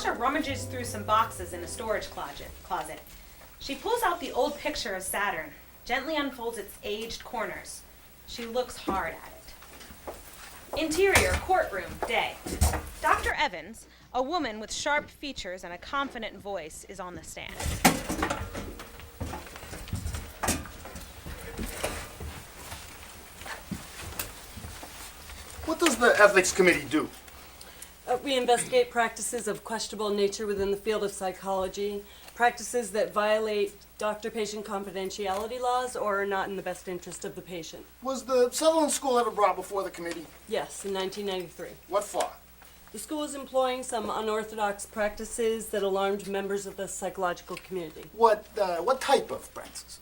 Tasha rummages through some boxes in a storage closet. She pulls out the old picture of Saturn, gently unfolds its aged corners. She looks hard at it. Interior, courtroom, day. Dr. Evans, a woman with sharp features and a confident voice, is on the stand. What does the ethics committee do? We investigate practices of questionable nature within the field of psychology, practices that violate doctor-patient confidentiality laws or are not in the best interest of the patient. Was the Southerland School ever brought before the committee? Yes, in 1993. What for? The school was employing some unorthodox practices that alarmed members of the psychological community. What type of practices?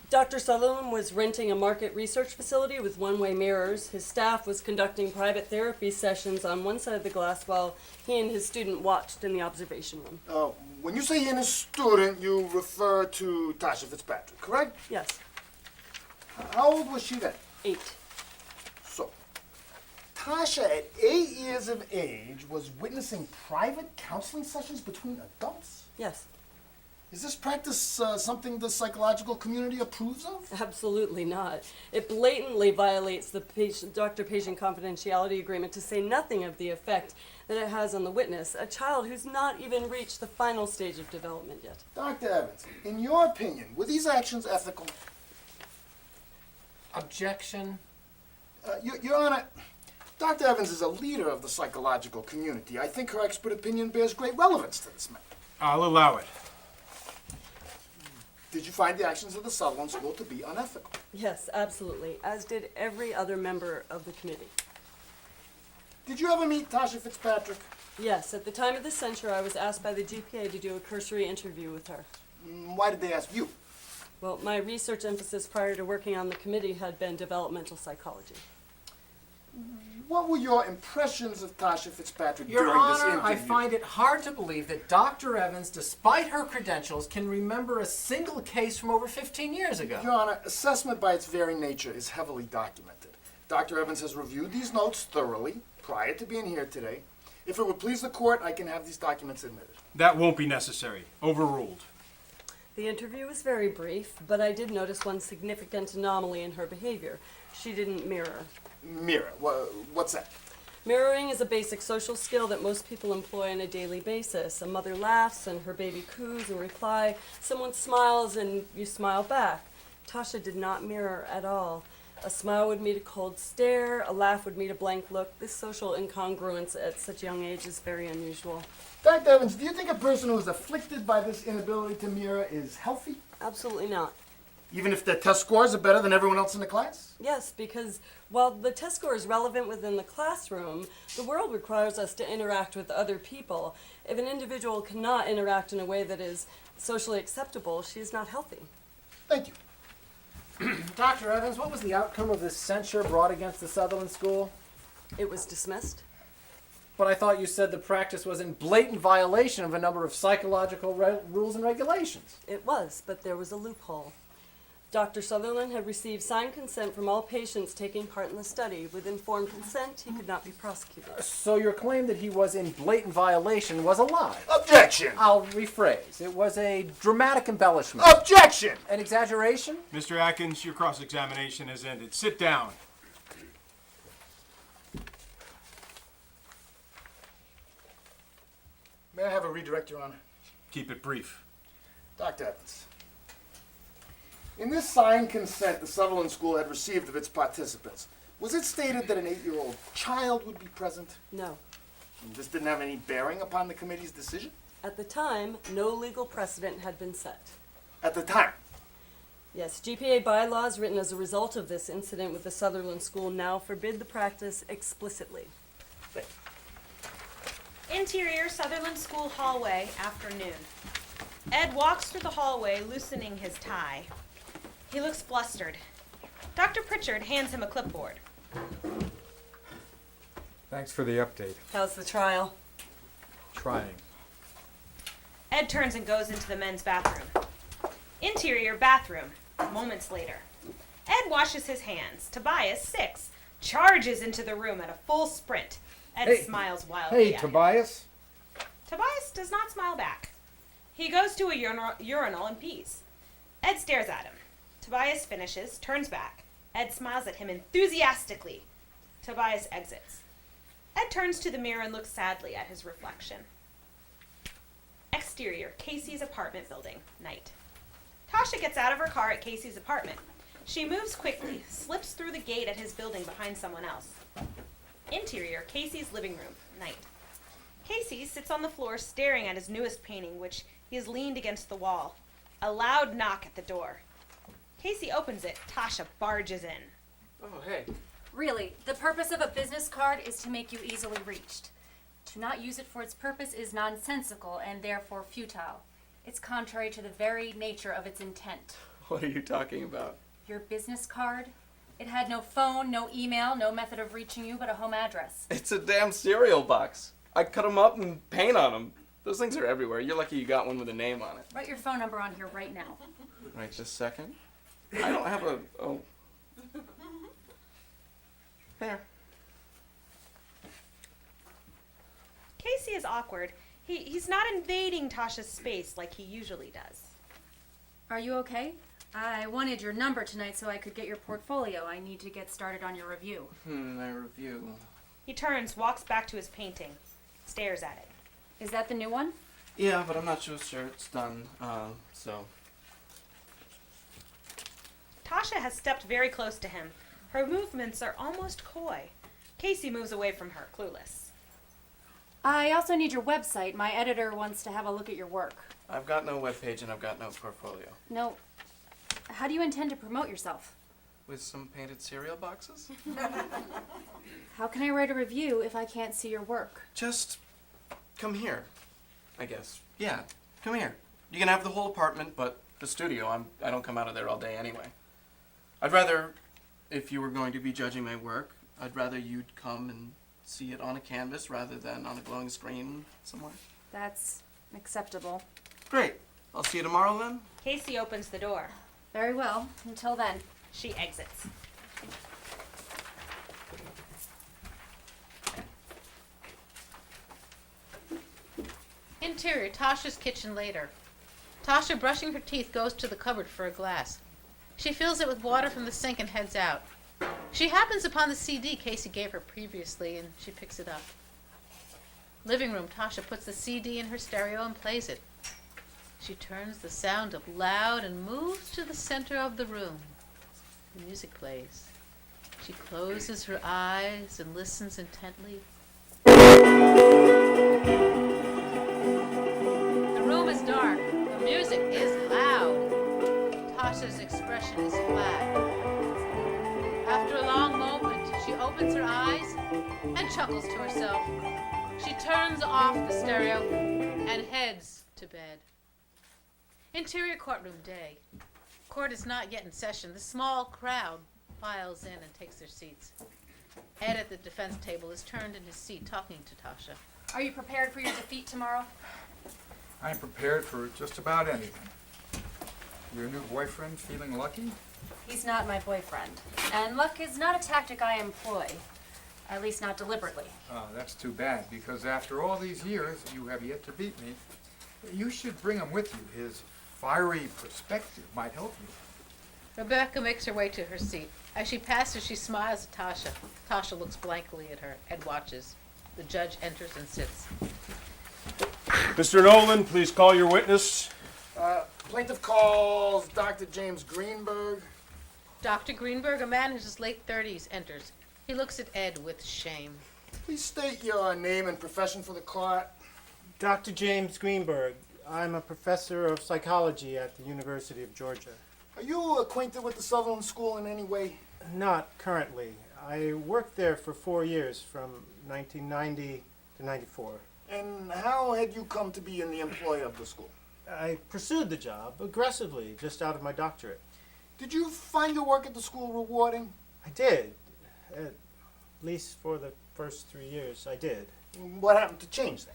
Dr. Southerland was renting a market research facility with one-way mirrors. His staff was conducting private therapy sessions on one side of the glass while he and his student watched in the observation room. When you say he and his student, you refer to Tasha Fitzpatrick, correct? Yes. How old was she then? 8. So, Tasha at 8 years of age was witnessing private counseling sessions between adults? Yes. Is this practice something the psychological community approves of? Absolutely not. It blatantly violates the doctor-patient confidentiality agreement, to say nothing of the effect that it has on the witness, a child who's not even reached the final stage of development yet. Dr. Evans, in your opinion, were these actions ethical? Objection. Your Honor, Dr. Evans is a leader of the psychological community. I think her expert opinion bears great relevance to this matter. I'll allow it. Did you find the actions of the Southerland School to be unethical? Yes, absolutely, as did every other member of the committee. Did you ever meet Tasha Fitzpatrick? Yes, at the time of the censure, I was asked by the GPA to do a cursory interview with her. Why did they ask you? Well, my research emphasis prior to working on the committee had been developmental psychology. What were your impressions of Tasha Fitzpatrick Your during this Honor, interview? I find it hard to believe that Dr. Evans, despite her credentials, can remember a single case from over 15 years ago. Your Honor, assessment by its very nature is heavily documented. Dr. Evans has reviewed these notes thoroughly prior to being here today. If it would please the court, I can have these documents admitted. That won't be necessary. Overruled. The interview was very brief, but I did notice one significant anomaly in her behavior. She didn't mirror. Mirror, what's that? Mirroring is a basic social skill that most people employ on a daily basis. A mother laughs and her baby coos in reply. Someone smiles and you smile back. Tasha did not mirror at all. A smile would meet a cold stare, a laugh would meet a blank look. This social incongruence at such a young age is very unusual. Dr. Evans, do you think a person who is afflicted by this inability to mirror is healthy? Absolutely not. Even if their test scores are better than everyone else in the class? Yes, because while the test score is relevant within the classroom, the world requires us to interact with other people. If an individual cannot interact in a way that is socially acceptable, she is not healthy. Thank you. Dr. Evans, what was the outcome of this censure brought against the Southerland School? It was dismissed. But I thought you said the practice was in blatant violation of a number of psychological rules and regulations. It was, but there was a loophole. Dr. Southerland had received signed consent from all patients taking part in the study. With informed consent, he could not be prosecuted. So your claim that he was in blatant violation was a lie. Objection! I'll rephrase. It was a dramatic embellishment. Objection! An exaggeration? Mr. Atkins, your cross-examination has ended. Sit down. May I have a redirect, Your Honor? Keep it brief. Dr. Evans, in this signed consent the Southerland School had received of its participants, was it stated that an 8-year-old child would be present? No. And this didn't have any bearing upon the committee's decision? At the time, no legal precedent had been set. At the time? Yes, GPA bylaws written as a result of this incident with the Southerland School now forbid the practice explicitly. Thank you. Interior, Southerland School hallway, afternoon. Ed walks through the hallway, loosening his tie. He looks flustered. Dr. Pritchard hands him a clipboard. Thanks for the update. How's the trial? Trying. Ed turns and goes into the men's bathroom. Interior, bathroom. Moments later. Ed washes his hands. Tobias, 6, charges into the room at a full sprint. Ed Hey. smiles wildly Hey, at him. Tobias. Tobias does not smile back. He goes to a urinal and pees. Ed stares at him. Tobias finishes, turns back. Ed smiles at him enthusiastically. Tobias exits. Ed turns to the mirror and looks sadly at his reflection. Exterior, Casey's apartment building, night. Tasha gets out of her car at Casey's apartment. She moves quickly, slips through the gate at his building behind someone else. Interior, Casey's living room, night. Casey sits on the floor staring at his newest painting, which he has leaned against the wall. A loud knock at the door. Casey opens it. Tasha barges in. Oh, hey. Really, the purpose of a business card is to make you easily reached. To not use it for its purpose is nonsensical and therefore futile. It's contrary to the very nature of its intent. What are you talking about? Your business card? It had no phone, no email, no method of reaching you but a home address. It's a damn cereal box. I cut them up and paint on them. Those things are everywhere. You're lucky you got one with a name on it. Write your phone number on here right now. Right, just a second. I don't have a... Oh. There. Casey is awkward. He's not invading Tasha's space like he usually does. Are you okay? I wanted your number tonight so I could get your portfolio. I need to get started on your review. My review. He turns, walks back to his painting, stares at it. Is that the new one? Yeah, but I'm not sure it's done, so... Tasha has stepped very close to him. Her movements are almost coy. Casey moves away from her, clueless. I also need your website. My editor wants to have a look at your work. I've got no webpage and I've got no portfolio. No. How do you intend to promote yourself? With some painted cereal boxes? How can I write a review if I can't see your work? Just come here, I guess. Yeah, come here. You can have the whole apartment, but the studio, I don't come out of there all day anyway. I'd rather, if you were going to be judging my work, I'd rather you'd come and see it on a canvas rather than on a glowing screen somewhere. That's acceptable. Great. I'll see you tomorrow then. Casey opens the door. Very well. Until then. She exits. Interior, Tasha's kitchen later. Tasha, brushing her teeth, goes to the cupboard for a glass. She fills it with water from the sink and heads out. She happens upon the CD Casey gave her previously, and she picks it up. Living room, Tasha puts the CD in her stereo and plays it. She turns the sound up loud and moves to the center of the room. The music plays. She closes her eyes and listens intently. The room is dark. The music is loud. Tasha's expression is flat. After a long moment, she opens her eyes and chuckles to herself. She turns off the stereo and heads to bed. Interior courtroom day. Court is not yet in session. The small crowd files in and takes their seats. Ed at the defense table is turned in his seat talking to Tasha. Are you prepared for your defeat tomorrow? I'm prepared for just about anything. Your new boyfriend feeling lucky? He's not my boyfriend. And luck is not a tactic I employ. At least not deliberately. Oh, that's too bad, because after all these years, you have yet to beat me. You should bring him with you. His fiery perspective might help you. Rebecca makes her way to her seat. As she passes, she smiles at Tasha. Tasha looks blankly at her. Ed watches. The judge enters and sits. Mr. Nolan, please call your witness. Plaintiff calls Dr. James Greenberg. Dr. Greenberg, a man in his late 30s, enters. He looks at Ed with shame. Please state your name and profession for the court. Dr. James Greenberg. I'm a professor of psychology at the University of Georgia. Are you acquainted with the Southerland School in any way? Not currently. I worked there for 4 years, from 1990 to 94. And how had you come to be in the employ of the school? I pursued the job aggressively, just out of my doctorate. Did you find your work at the school rewarding? I did. At least for the first 3 years, I did. What happened to change that?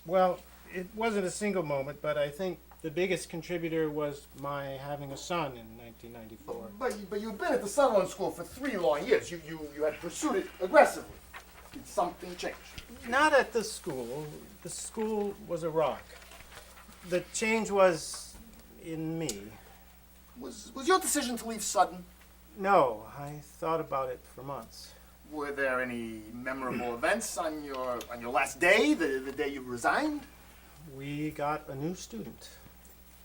Well, it wasn't a single moment, but I think the biggest contributor was my having a son in 1994. But you'd been at the Southerland School for 3 long years. You had pursued it aggressively. Did something change? Not at the school. The school was a rock. The change was in me. Was your decision to leave sudden? No, I thought about it for months. Were there any memorable events on your last day, the day you resigned? We got a new student.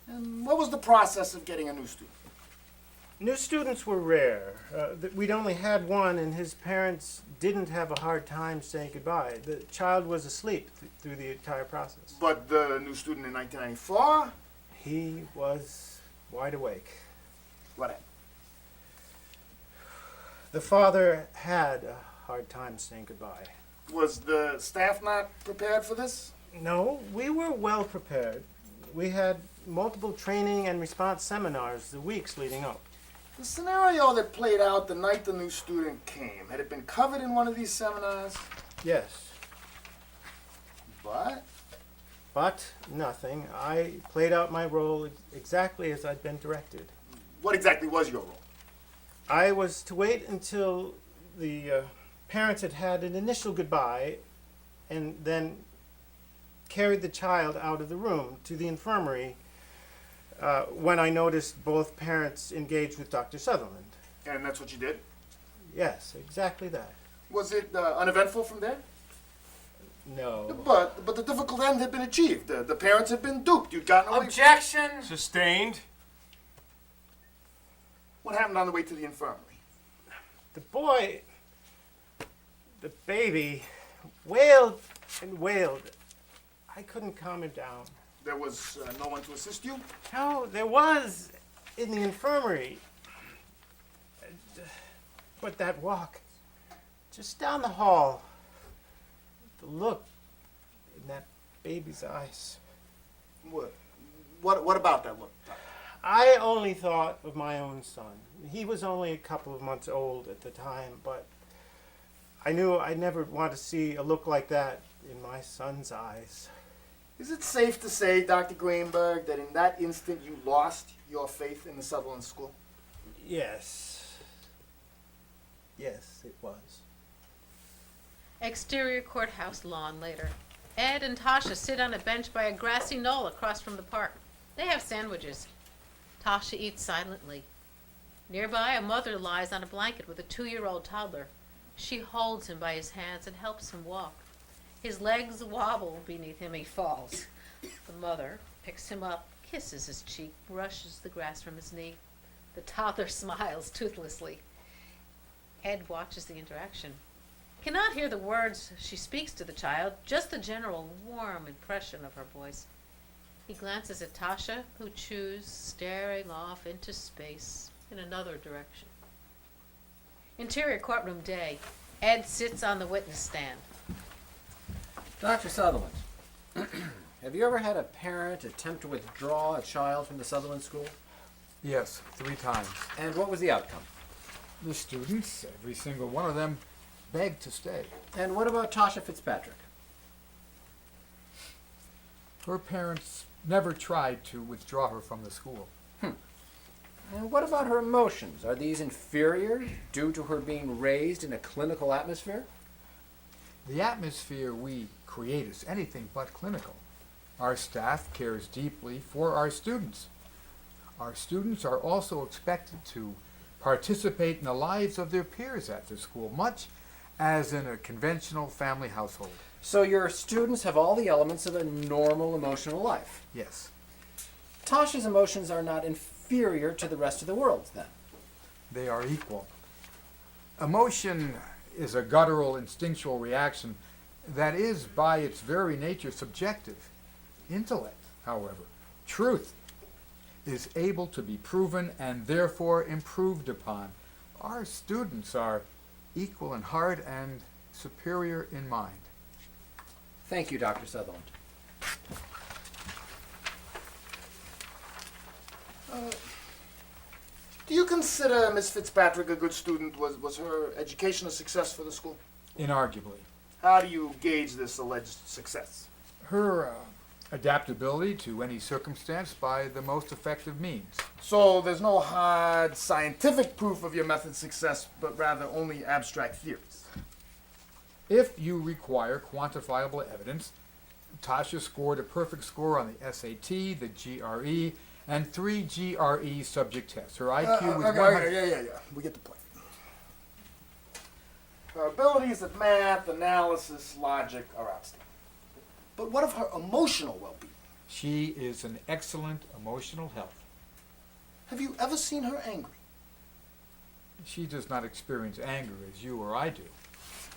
And what was the process of getting a new student? New students were rare. We'd only had one, and his parents didn't have a hard time saying goodbye. The child was asleep through the entire process. But the new student in 1994? He was wide awake. What happened? The father had a hard time saying goodbye. Was the staff not prepared for this? No, we were well prepared. We had multiple training and response seminars the weeks leading up. The scenario that played out the night the new student came, had it been covered in one of these seminars? Yes, But nothing. I played out my role exactly as I'd been directed. what exactly was your role? I was to wait until the parents had had an initial goodbye and then carried the child out of the room to the infirmary when I noticed both parents engaged with Dr. Southerland. And that's what you did? Yes, exactly that. Was it uneventful from there? No. But the difficult end had been achieved. The parents had been duped. You'd gotten away. Objection! Sustained. What happened on the way to the infirmary? The boy, the baby, wailed and wailed. I couldn't calm him down. There was no one to assist you? No, there was in the infirmary. But that walk, just down the hall, the look in that baby's eyes. What about that look? I only thought of my own son. He was only a couple of months old at the time, but I knew I'd never want to see a look like that in my son's eyes. Is it safe to say, Dr. Greenberg, that in that instant you lost your faith in the Southerland School? Yes. Yes, it was. Exterior courthouse lawn later. Ed and Tasha sit on a bench by a grassy knoll across from the park. They have sandwiches. Tasha eats silently. Nearby, a mother lies on a blanket with a 2-year-old toddler. She holds him by his hands and helps him walk. His legs wobble beneath him. He falls. The mother picks him up, kisses his cheek, brushes the grass from his knee. The toddler smiles toothlessly. Ed watches the interaction. Cannot hear the words she speaks to the child, just the general warm impression of her voice. He glances at Tasha, who chews, staring off into space in another direction. Interior courtroom day. Ed sits on the witness stand. Dr. Sutherland, have you ever had a parent attempt to withdraw a child from the Southerland School? Yes, 3 times. And what was the outcome? The students, every single one of them, begged to stay. And what about Tasha Fitzpatrick? Her parents never tried to withdraw her from the school. And what about her emotions? Are these inferior due to her being raised in a clinical atmosphere? The atmosphere we create is anything but clinical. Our staff cares deeply for our students. Our students are also expected to participate in the lives of their peers at the school, much as in a conventional family household. So your students have all the elements of a normal emotional life. Yes. Tasha's emotions are not inferior to the rest of the world's, then. They are equal. Emotion is a guttural, instinctual reaction that is, by its very nature, subjective. Intellect, however, truth, is able to be proven and therefore improved upon. Our students are equal in heart and superior in mind. Thank you, Dr. Sutherland. Do you consider Miss Fitzpatrick a good student? Was her education a success for the school? Inarguably. How do you gauge this alleged success? Her adaptability to any circumstance by the most effective means. So there's no hard scientific proof of your method's success, but rather only abstract theories. If you require quantifiable evidence, Tasha scored a perfect score on the SAT, the GRE, and 3 GRE subject tests. Her IQ was 100. Yeah. We get the point. Her abilities at math, analysis, logic are outstanding. But what of her emotional well-being? She is in excellent emotional health. Have you ever seen her angry? She does not experience anger as you or I do.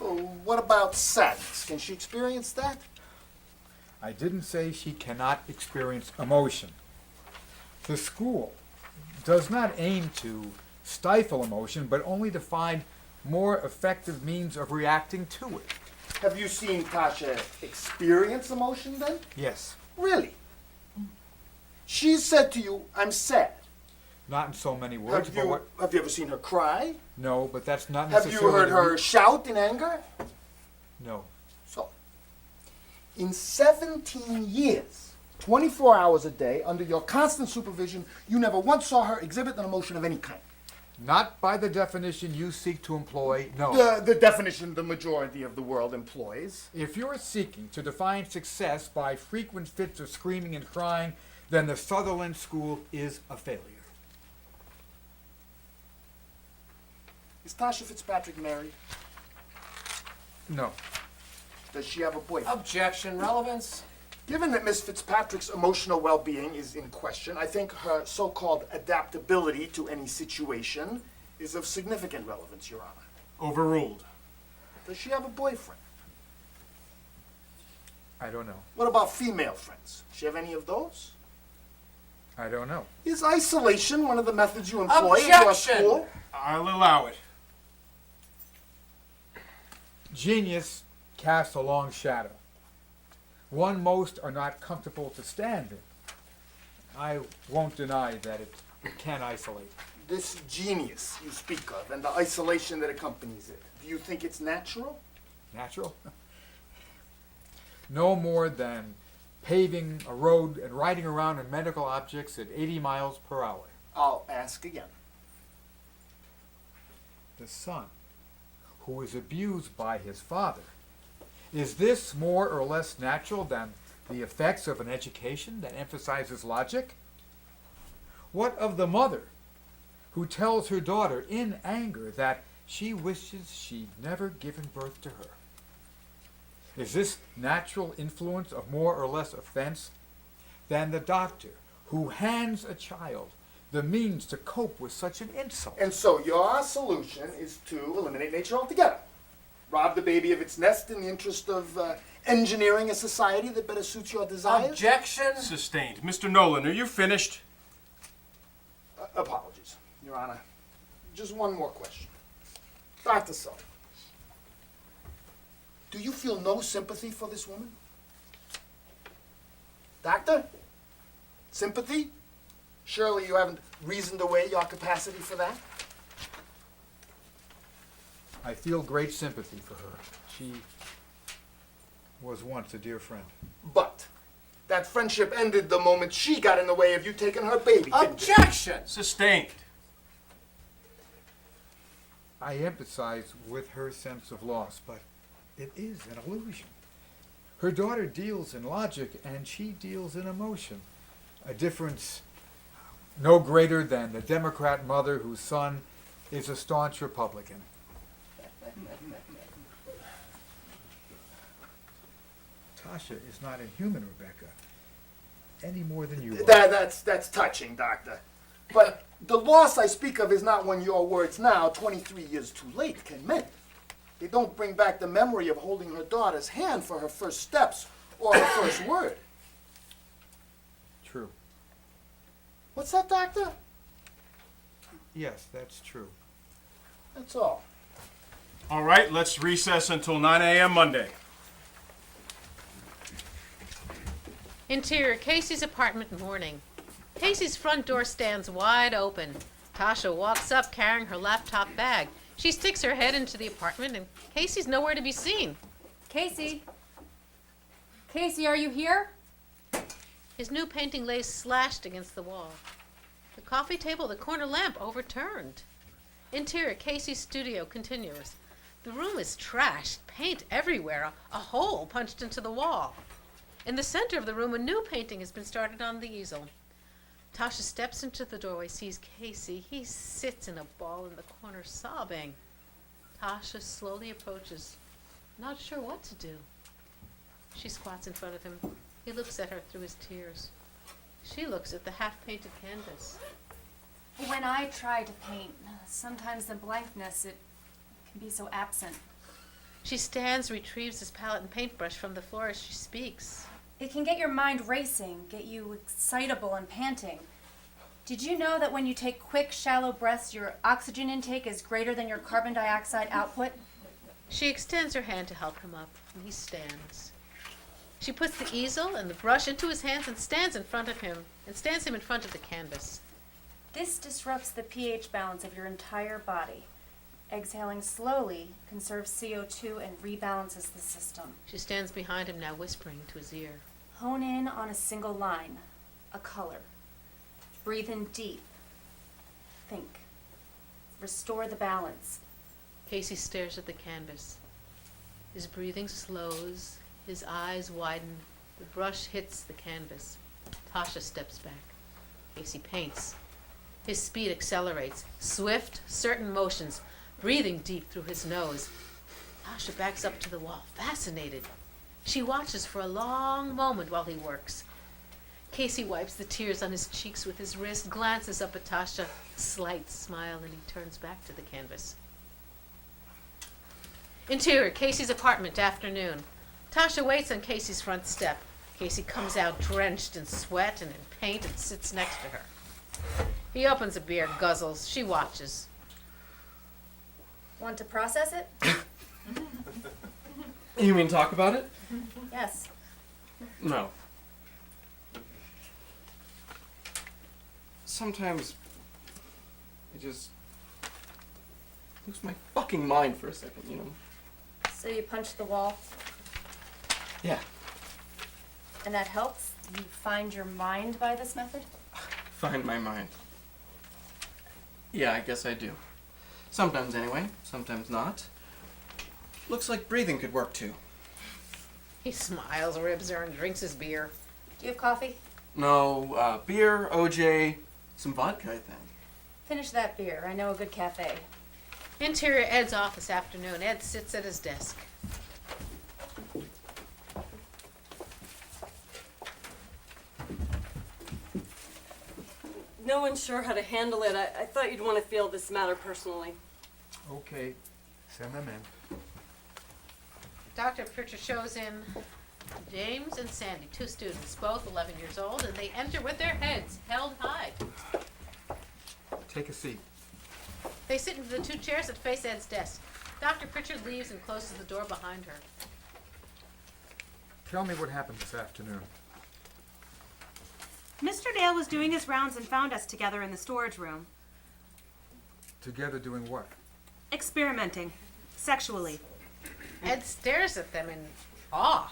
Oh, what about sadness? Can she experience that? I didn't say she cannot experience emotion. The school does not aim to stifle emotion, but only to find more effective means of reacting to it. Have you seen Tasha experience emotion then? Yes. Really? She said to you, I'm sad. Not in so many words, but what? Have you ever seen her cry? No, but that's not Have necessarily. you heard her shout in anger? No. So, in 17 years, 24 hours a day, under your constant supervision, you never once saw her exhibit an emotion of any kind. Not by the definition you seek to employ, no. The definition the majority of the world employs. If you're seeking to define success by frequent fits of screaming and crying, then the Southerland School is a failure. Is Tasha Fitzpatrick married? No. Does she have a boyfriend? Objection. Relevance. Given that Miss Fitzpatrick's emotional well-being is in question, I think her so-called adaptability to any situation is of significant relevance, Your Honor. Overruled. Does she have a boyfriend? I don't know. What about female friends? Does she have any of those? I don't know. Is isolation one of the methods you employ in your Objection! school? I'll allow it. Genius casts a long shadow. One most are not comfortable to stand in. I won't deny that it can isolate. This genius you speak of and the isolation that accompanies it, do you think it's natural? Natural? No more than paving a road and riding around in medical objects at 80 miles per hour. I'll ask again. The son, who is abused by his father, is this more or less natural than the effects of an education that emphasizes logic? What of the mother, who tells her daughter in anger that she wishes she'd never given birth to her? Is this natural influence of more or less offense than the doctor who hands a child the means to cope with such an insult? And so your solution is to eliminate nature altogether. Rob the baby of its nest in the interest of engineering a society that better suits your desires? Objection. Sustained. Mr. Nolan, are you finished? Apologies, Your Honor. Just one more question. Dr. Sullivan, do you feel no sympathy for this woman? Doctor? Sympathy? Surely you haven't reasoned away your capacity for that? I feel great sympathy for her. She was once a dear friend. But that friendship ended the moment she got in the way of you taking her baby. didn't it? Objection. Sustained. I empathize with her sense of loss, but it is an illusion. Her daughter deals in logic, and she deals in emotion. A difference no greater than the Democrat mother whose son is a staunch Republican. Tasha is not inhuman, Rebecca, any more than you are. That's touching, Doctor. But the loss I speak of is not when your words now, 23 years too late, can mend. They don't bring back the memory of holding her daughter's hand for her first steps or her first word. True. What's that, Doctor? Yes, that's true. That's all. All right, let's recess until 9 a.m. Monday. Interior, Casey's apartment morning. Casey's front door stands wide open. Tasha walks up carrying her laptop bag. She sticks her head into the apartment and Casey's nowhere to be seen. Casey? Casey, are you here? His new painting lays slashed against the wall. The coffee table, the corner lamp overturned. Interior, Casey's studio continues. The room is trashed, paint everywhere, a hole punched into the wall. In the center of the room, a new painting has been started on the easel. Tasha steps into the doorway, sees Casey. He sits in a ball in the corner, sobbing. Tasha slowly approaches, not sure what to do. She squats in front of him. He looks at her through his tears. She looks at the half-painted canvas. When I try to paint, sometimes the blankness, it can be so absent. She stands, retrieves his palette and paintbrush from the floor as she speaks. It can get your mind racing, get you excitable and panting. Did you know that when you take quick, shallow breaths, your oxygen intake is greater than your carbon dioxide output? She extends her hand to help him up, and he stands. She puts the easel and the brush into his hands and stands him in front of the canvas. This disrupts the pH balance of your entire body. Exhaling slowly conserves CO2 and rebalances the system. She stands behind him now, whispering to his ear. Hone in on a single line, a color. Breathe in deep. Think. Restore the balance. Casey stares at the canvas. His breathing slows, his eyes widen, the brush hits the canvas. Tasha steps back. Casey paints. His speed accelerates, swift, certain motions, breathing deep through his nose. Tasha backs up to the wall, fascinated. She watches for a long moment while he works. Casey wipes the tears on his cheeks with his wrist, glances up at Tasha, slight smile, and he turns back to the canvas. Interior, Casey's apartment, afternoon. Tasha waits on Casey's front step. Casey comes out drenched in sweat and in paint and sits next to her. He opens a beer, guzzles. She watches. Want to process it? You mean talk about it? Yes. No. Sometimes I just lose my fucking mind for a second, you know? So you punch the wall, Yeah. and that helps? You find your mind by this method? Find my mind. Yeah, I guess I do. Sometimes anyway, sometimes not. Looks like breathing could work too. He smiles, ribs her, and drinks his beer. Do you have coffee? No, beer, OJ, some vodka, I think. Finish that beer. I know a good cafe. Interior, Ed's office, afternoon. Ed sits at his desk. No one's sure how to handle it. I thought you'd want to feel this matter personally. Okay, send them in. Dr. Pritchard shows him James and Sandy, two students, both 11 years old, and they enter with their heads held high. Take a seat. They sit in the two chairs that face Ed's desk. Dr. Pritchard leaves and closes the door behind her. Tell me what happened this afternoon. Mr. Dale was doing his rounds and found us together in the storage room, Together doing what? experimenting, sexually. Ed stares at them in awe.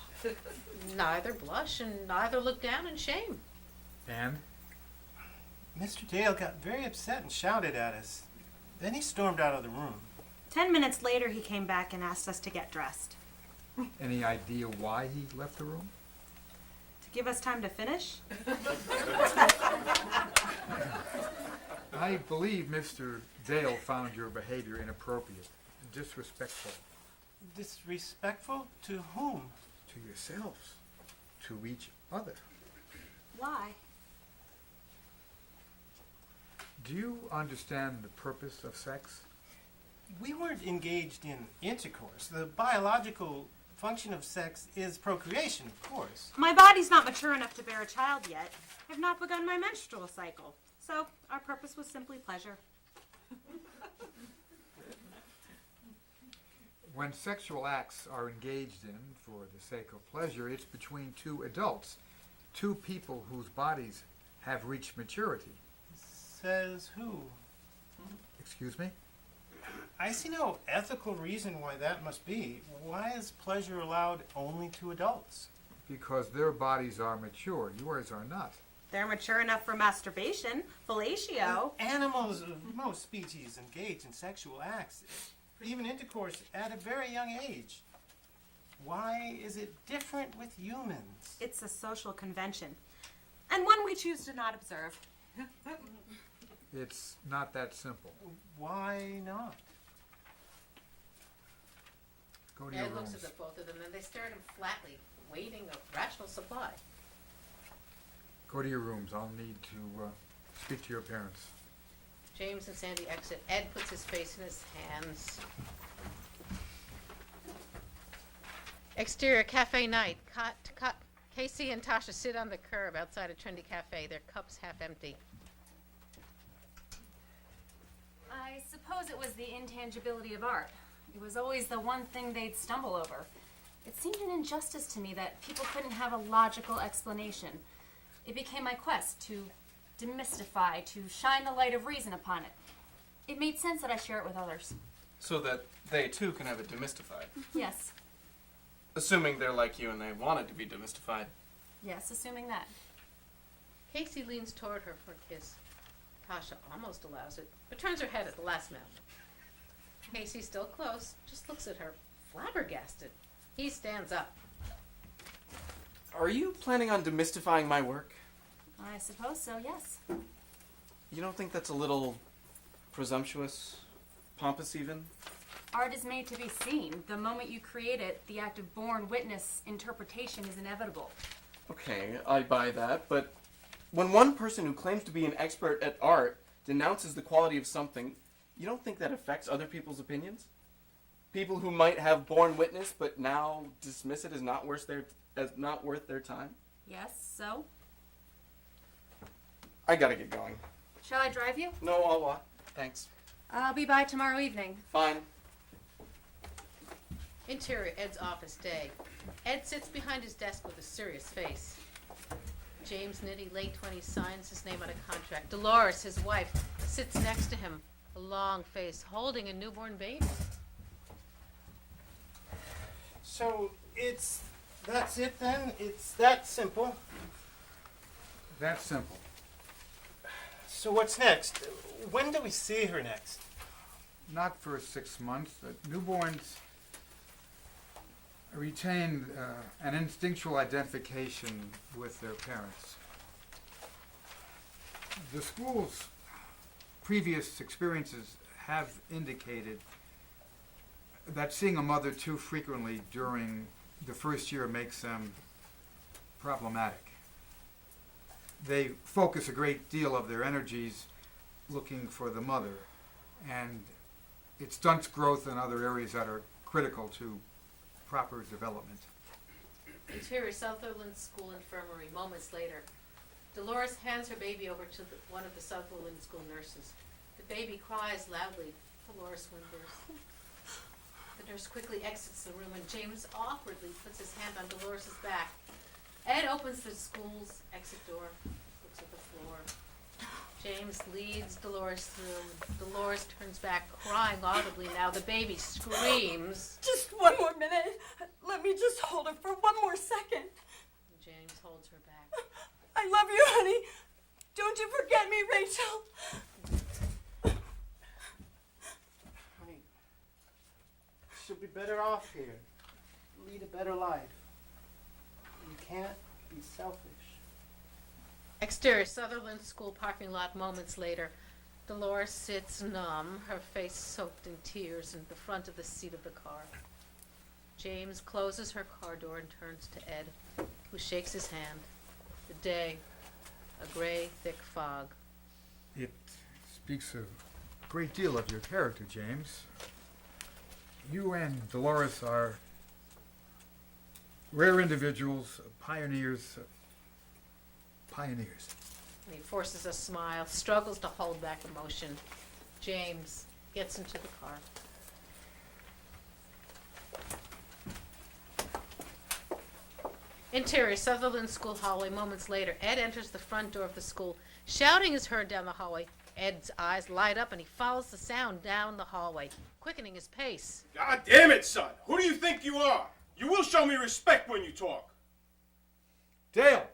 Neither blush and neither look down in shame. And? Mr. Dale got very upset and shouted at us. Then he stormed out of the room. 10 minutes later, he came back and asked us to get dressed. Any idea why he left the room? To give us time to finish? I believe Mr. Dale found your behavior inappropriate, disrespectful Disrespectful? To whom? to yourselves, to each other. Why? Do you understand the purpose of sex? We weren't engaged in intercourse. The biological function of sex is procreation, of course. My body's not mature enough to bear a child yet. I've not begun my menstrual cycle. So our purpose was simply pleasure. When sexual acts are engaged in for the sake of pleasure, it's between two adults, two people whose bodies have reached maturity. Says who? Excuse me? I see no ethical reason why that must be. Why is pleasure allowed only to adults? Because their bodies are mature, yours are not. They're mature enough for masturbation, fellatio. Animals of most species engage in sexual acts. for even intercourse at a very young age. Why is it different with humans? It's a social convention, and one we choose to not observe. It's not that simple. Why not? Go to your Ed looks rooms. at the both of them, and they stare at him flatly, waiting a rational supply. Go to your rooms. I'll need to speak to your parents. James and Sandy exit. Ed puts his face in his hands. Exterior cafe night. Casey and Tasha sit on the curb outside a trendy cafe, their cups half empty. I suppose it was the intangibility of art. It was always the one thing they'd stumble over. It seemed an injustice to me that people couldn't have a logical explanation. It became my quest to demystify, to shine the light of reason upon it. It made sense that I share it with others. So that they too can have it demystified. Yes, Assuming they're like you and they want it to be demystified. yes, assuming that. Casey leans toward her for a kiss. Tasha almost allows it, but turns her head at the last moment. Casey, still close, just looks at her, flabbergasted. He stands up. Are you planning on demystifying my work? I suppose so, yes. You don't think that's a little presumptuous? Pompous even? Art is made to be seen. The moment you create it, the act of born witness interpretation is inevitable. Okay, I buy that, but when one person who claims to be an expert at art denounces the quality of something, you don't think that affects other people's opinions? People who might have borne witness but now dismiss it as not worth their time? Yes, so? I gotta get going. Shall I drive you? No, I'll walk. Thanks. I'll be by tomorrow evening. Fine. Interior, Ed's office day. Ed sits behind his desk with a serious face. James Nitti, late 20s, signs his name on a contract. Dolores, his wife, sits next to him, a long face, holding a newborn baby. So that's it then? It's that simple? That's simple. So what's next? When do we see her next? Not for 6 months. Newborns retain an instinctual identification with their parents. The school's previous experiences have indicated that seeing a mother too frequently during the first year makes them problematic. They focus a great deal of their energies looking for the mother, and it stunts growth in other areas that are critical to proper development. Interior, Southerland School infirmary, moments later. Dolores hands her baby over to one of the Southerland School nurses. The baby cries loudly. Dolores whimpers. The nurse quickly exits the room, and James awkwardly puts his hand on Dolores' back. Ed opens the school's exit door, looks at the floor. James leads Dolores through. Dolores turns back, crying audibly now. The baby screams. Just one more minute. Let me just hold her for one more second. James holds her back. I love you, honey. Don't you forget me, Rachel. Honey, she'll be better off here. Lead a better life. You can't be selfish. Exterior, Southerland School parking lot, moments later. Dolores sits numb, her face soaked in tears in the front of the seat of the car. James closes her car door and turns to Ed, who shakes his hand. The day, a gray, thick fog. It speaks a great deal of your character, James. You and Dolores are rare individuals, pioneers. Pioneers. And he forces a smile, struggles to hold back emotion. James gets into the car. Interior, Southerland School hallway, moments later. Ed enters the front door of the school. Shouting is heard down the hallway. Ed's eyes light up and he follows the sound down the hallway, quickening his pace. God damn it, son! Who do you think you are? You will show me respect when you talk. Dale,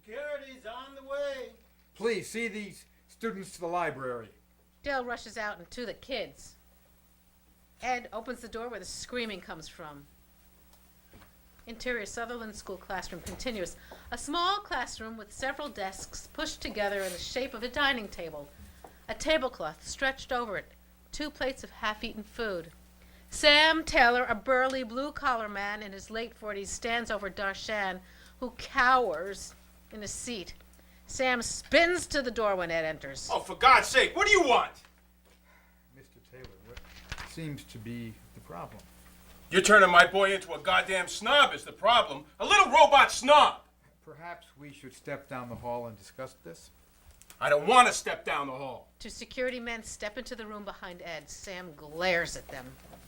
Security's on the way. please see these students to the library. Dale rushes out and to the kids. Ed opens the door where the screaming comes from. Interior Southerland School classroom continues. A small classroom with several desks pushed together in the shape of a dining table. A tablecloth stretched over it. 2 plates of half-eaten food. Sam Taylor, a burly blue-collar man in his late 40s, stands over Darshan, who cowers in a seat. Sam spins to the door when Ed enters. Oh, for God's sake, what do you want? Mr. Taylor, what seems to be the problem? You're turning my boy into a goddamn snob is the problem. A little robot snob. Perhaps we should step down the hall and discuss this? I don't want to step down the hall. 2 security men step into the room behind Ed. Sam glares at them.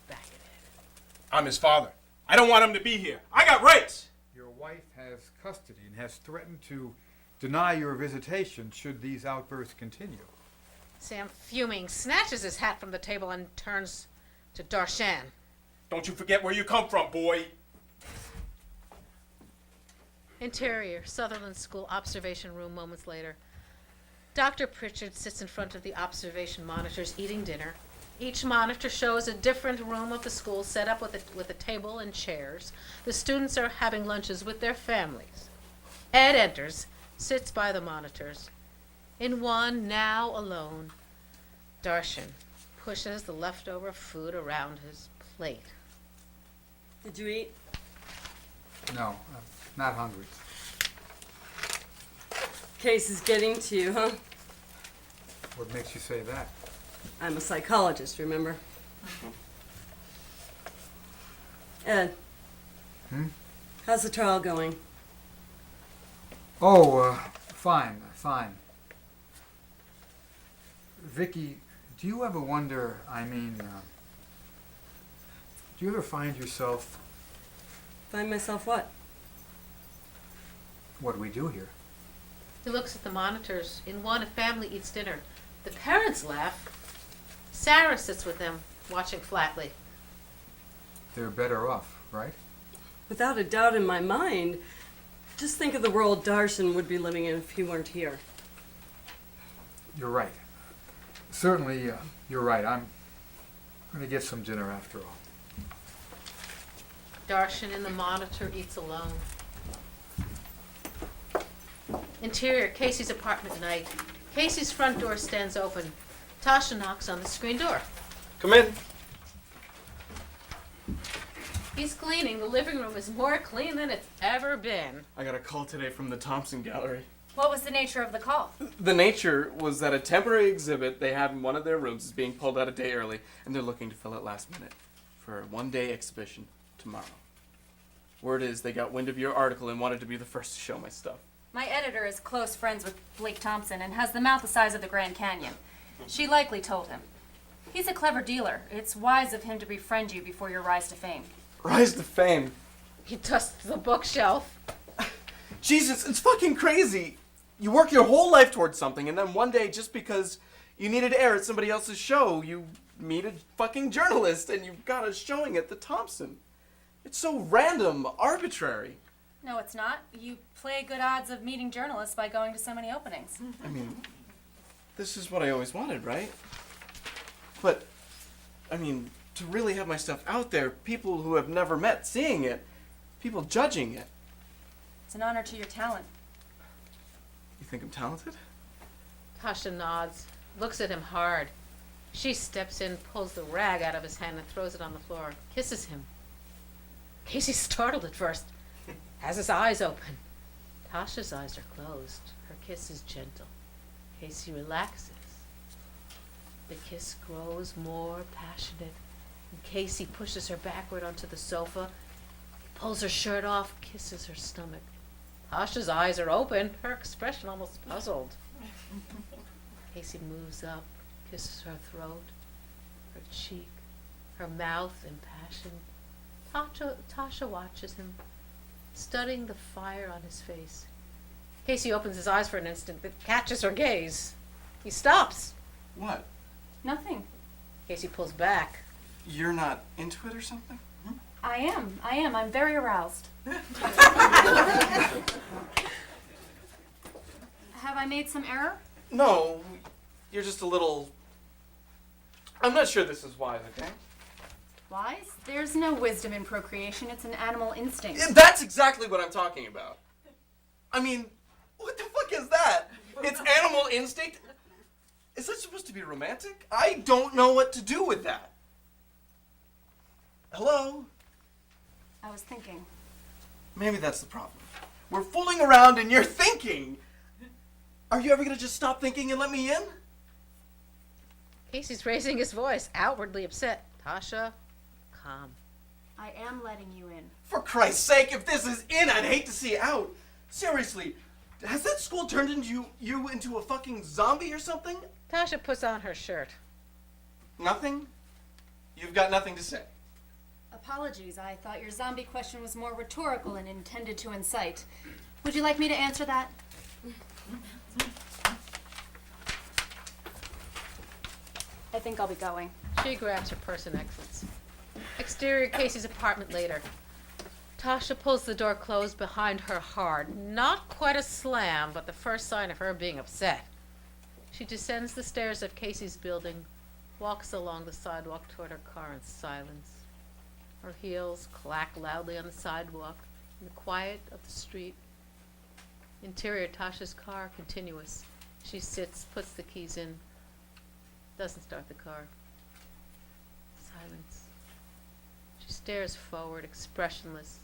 Back at Ed. I'm his father. I don't want him to be here. I got rights. Your wife has custody and has threatened to deny your visitation should these outbursts continue. Sam, fuming, snatches his hat from the table and turns to Darshan. Don't you forget where you come from, boy. Interior, Southerland School observation room moments later. Dr. Pritchard sits in front of the observation monitors eating dinner. Each monitor shows a different room of the school set up with a table and chairs. The students are having lunches with their families. Ed enters, sits by the monitors. In one, now alone, Darshan pushes the leftover food around his plate. Did you eat? No, I'm not hungry. Case is getting to you, huh? What makes you say that? I'm a psychologist, remember? Ed. How's the trial going? Oh, fine. Vicky, do you ever wonder, do you ever find yourself... Find myself what? What do we do here? He looks at the monitors. In one, a family eats dinner. The parents laugh. Sarah sits with them, watching flatly. They're better off, right? Without a doubt in my mind. Just think of the world Darshan would be living in if he weren't here. You're right. Certainly, you're right. I'm going to get some dinner after all. Darshan in the monitor eats alone. Interior, Casey's apartment night. Casey's front door stands open. Tasha knocks on the screen door. Come in. He's cleaning. The living room is more clean than it's ever been. I got a call today from the Thompson Gallery. What was the nature of the call? The nature was that a temporary exhibit they had in one of their rooms is being pulled out a day early, and they're looking to fill it last minute for a one-day exhibition tomorrow. Word is they got wind of your article and wanted to be the first to show my stuff. My editor is close friends with Blake Thompson and has the mouth the size of the Grand Canyon. She likely told him. He's a clever dealer. It's wise of him to befriend you before your rise to fame. Rise to fame. He dusts the bookshelf. Jesus, it's fucking crazy. You work your whole life towards something, and then one day, just because you needed to air at somebody else's show, you meet a fucking journalist, and you've got a showing at the Thompson. It's so random, arbitrary. No, it's not. You play good odds of meeting journalists by going to so many openings. I mean, this is what I always wanted, right? But, I mean, to really have my stuff out there, people who have never met seeing it, people judging it. It's an honor to your talent. You think I'm talented? Tasha nods, looks at him hard. She steps in, pulls the rag out of his hand and throws it on the floor, kisses him. Casey's startled at first, has his eyes open. Tasha's eyes are closed. Her kiss is gentle. Casey relaxes. The kiss grows more passionate. And Casey pushes her backward onto the sofa, pulls her shirt off, kisses her stomach. Tasha's eyes are open, her expression almost puzzled. Casey moves up, kisses her throat, her cheek, her mouth impassioned. Tasha watches him, studying the fire on his face. Casey opens his eyes for an instant, but catches her gaze. He stops. What? Nothing. Casey pulls back. You're not into it or something? I am. I'm very aroused. Have I made some error? No, you're just a little... I'm not sure this is wise, okay? Wise? There's no wisdom in procreation. It's an animal instinct. That's exactly what I'm talking about. I mean, what the fuck is that? It's animal instinct? Is that supposed to be romantic? I don't know what to do with that. Hello? I was thinking. Maybe that's the problem. We're fooling around and you're thinking. Are you ever gonna just stop thinking and let me in? Casey's raising his voice, outwardly upset. Tasha, calm. I am letting you in. For Christ's sake, if this is in, I'd hate to see out. Seriously, has that school turned into you into a fucking zombie or something? Tasha puts on her shirt. Nothing? You've got nothing to say. Apologies. I thought your zombie question was more rhetorical and intended to incite. Would you like me to answer that? I think I'll be going. She grabs her purse and exits. Exterior Casey's apartment later. Tasha pulls the door closed behind her hard. Not quite a slam, but the first sign of her being upset. She descends the stairs of Casey's building, walks along the sidewalk toward her car in silence. Her heels clack loudly on the sidewalk in the quiet of the street. Interior Tasha's car continuous. She sits, puts the keys in, doesn't start the car. Silence. She stares forward, expressionless.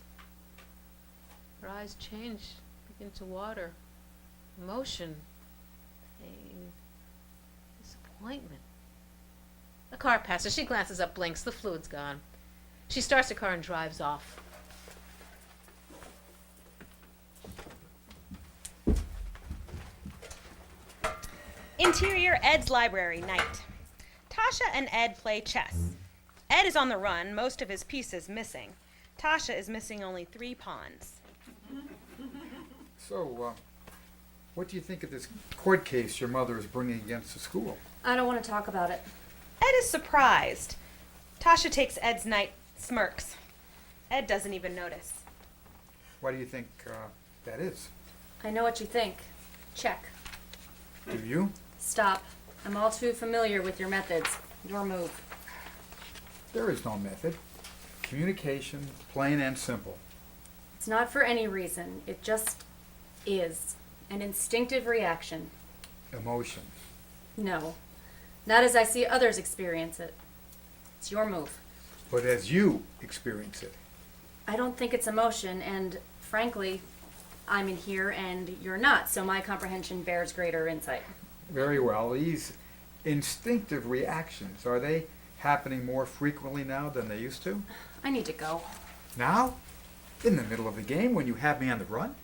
Her eyes change, begin to water. Emotion, pain, disappointment. A car passes. She glances up, blinks. The fluid's gone. She starts the car and drives off. Interior Ed's library, night. Tasha and Ed play chess. Ed is on the run, most of his pieces missing. Tasha is missing only 3 pawns. So, what do you think of this court case your mother is bringing against the school? I don't want to talk about it. Ed is surprised. Tasha takes Ed's knight, smirks. Ed doesn't even notice. Why do you think that is? I know what you think. Check. Do you? Stop. I'm all too familiar with your methods. Your move. There is no method. Communication, plain and simple. It's not for any reason. It just is. An instinctive reaction. Emotion. No. Not as I see others experience it. It's your move. But as you experience it. I don't think it's emotion, and frankly, I'm in here and you're not, so my comprehension bears greater insight. Very well. These instinctive reactions, are they happening more frequently now than they used to? I need to go. Now? In the middle of the game when you have me on the run?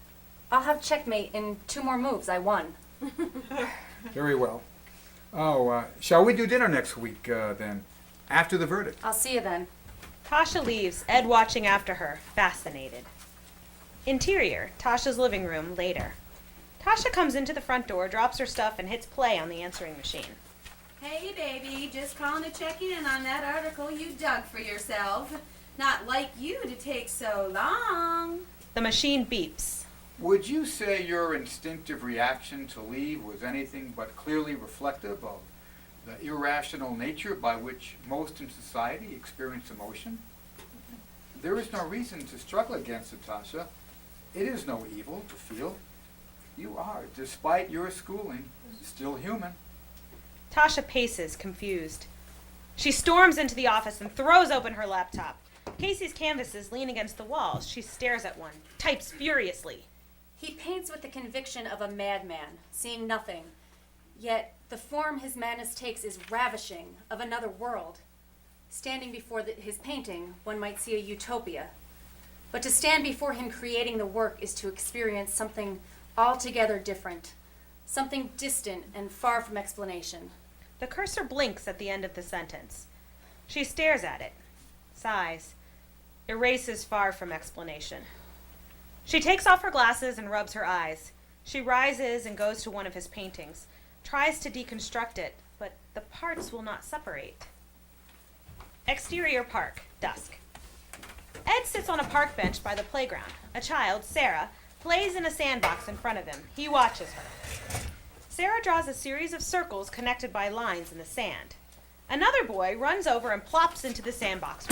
I'll have checkmate in 2 more moves. I won. Very well. Oh, shall we do dinner next week, then? After the verdict? I'll see you then. Tasha leaves, Ed watching after her, fascinated. Interior, Tasha's living room, later. Tasha comes into the front door, drops her stuff, and hits play on the answering machine. Hey, baby, just calling to check in on that article you dug for yourself. Not like you to take so long. The machine beeps. Would you say your instinctive reaction to leave was anything but clearly reflective of the irrational nature by which most in society experience emotion? There is no reason to struggle against it, Tasha. It is no evil to feel. You are, despite your schooling, still human. Tasha paces, confused. She storms into the office and throws open her laptop. Casey's canvases lean against the walls. She stares at one, types furiously. He paints with the conviction of a madman, seeing nothing. Yet the form his madness takes is ravishing, of another world. Standing before his painting, one might see a utopia. But to stand before him creating the work is to experience something altogether different, something distant and far from explanation. The cursor blinks at the end of the sentence. She stares at it, sighs, erases far from explanation. She takes off her glasses and rubs her eyes. She rises and goes to one of his paintings, tries to deconstruct it, but the parts will not separate. Exterior park, dusk. Ed sits on a park bench by the playground. A child, Sarah, plays in a sandbox in front of him. He watches her. Sarah draws a series of circles connected by lines in the sand. Another boy runs over and plops into the sandbox.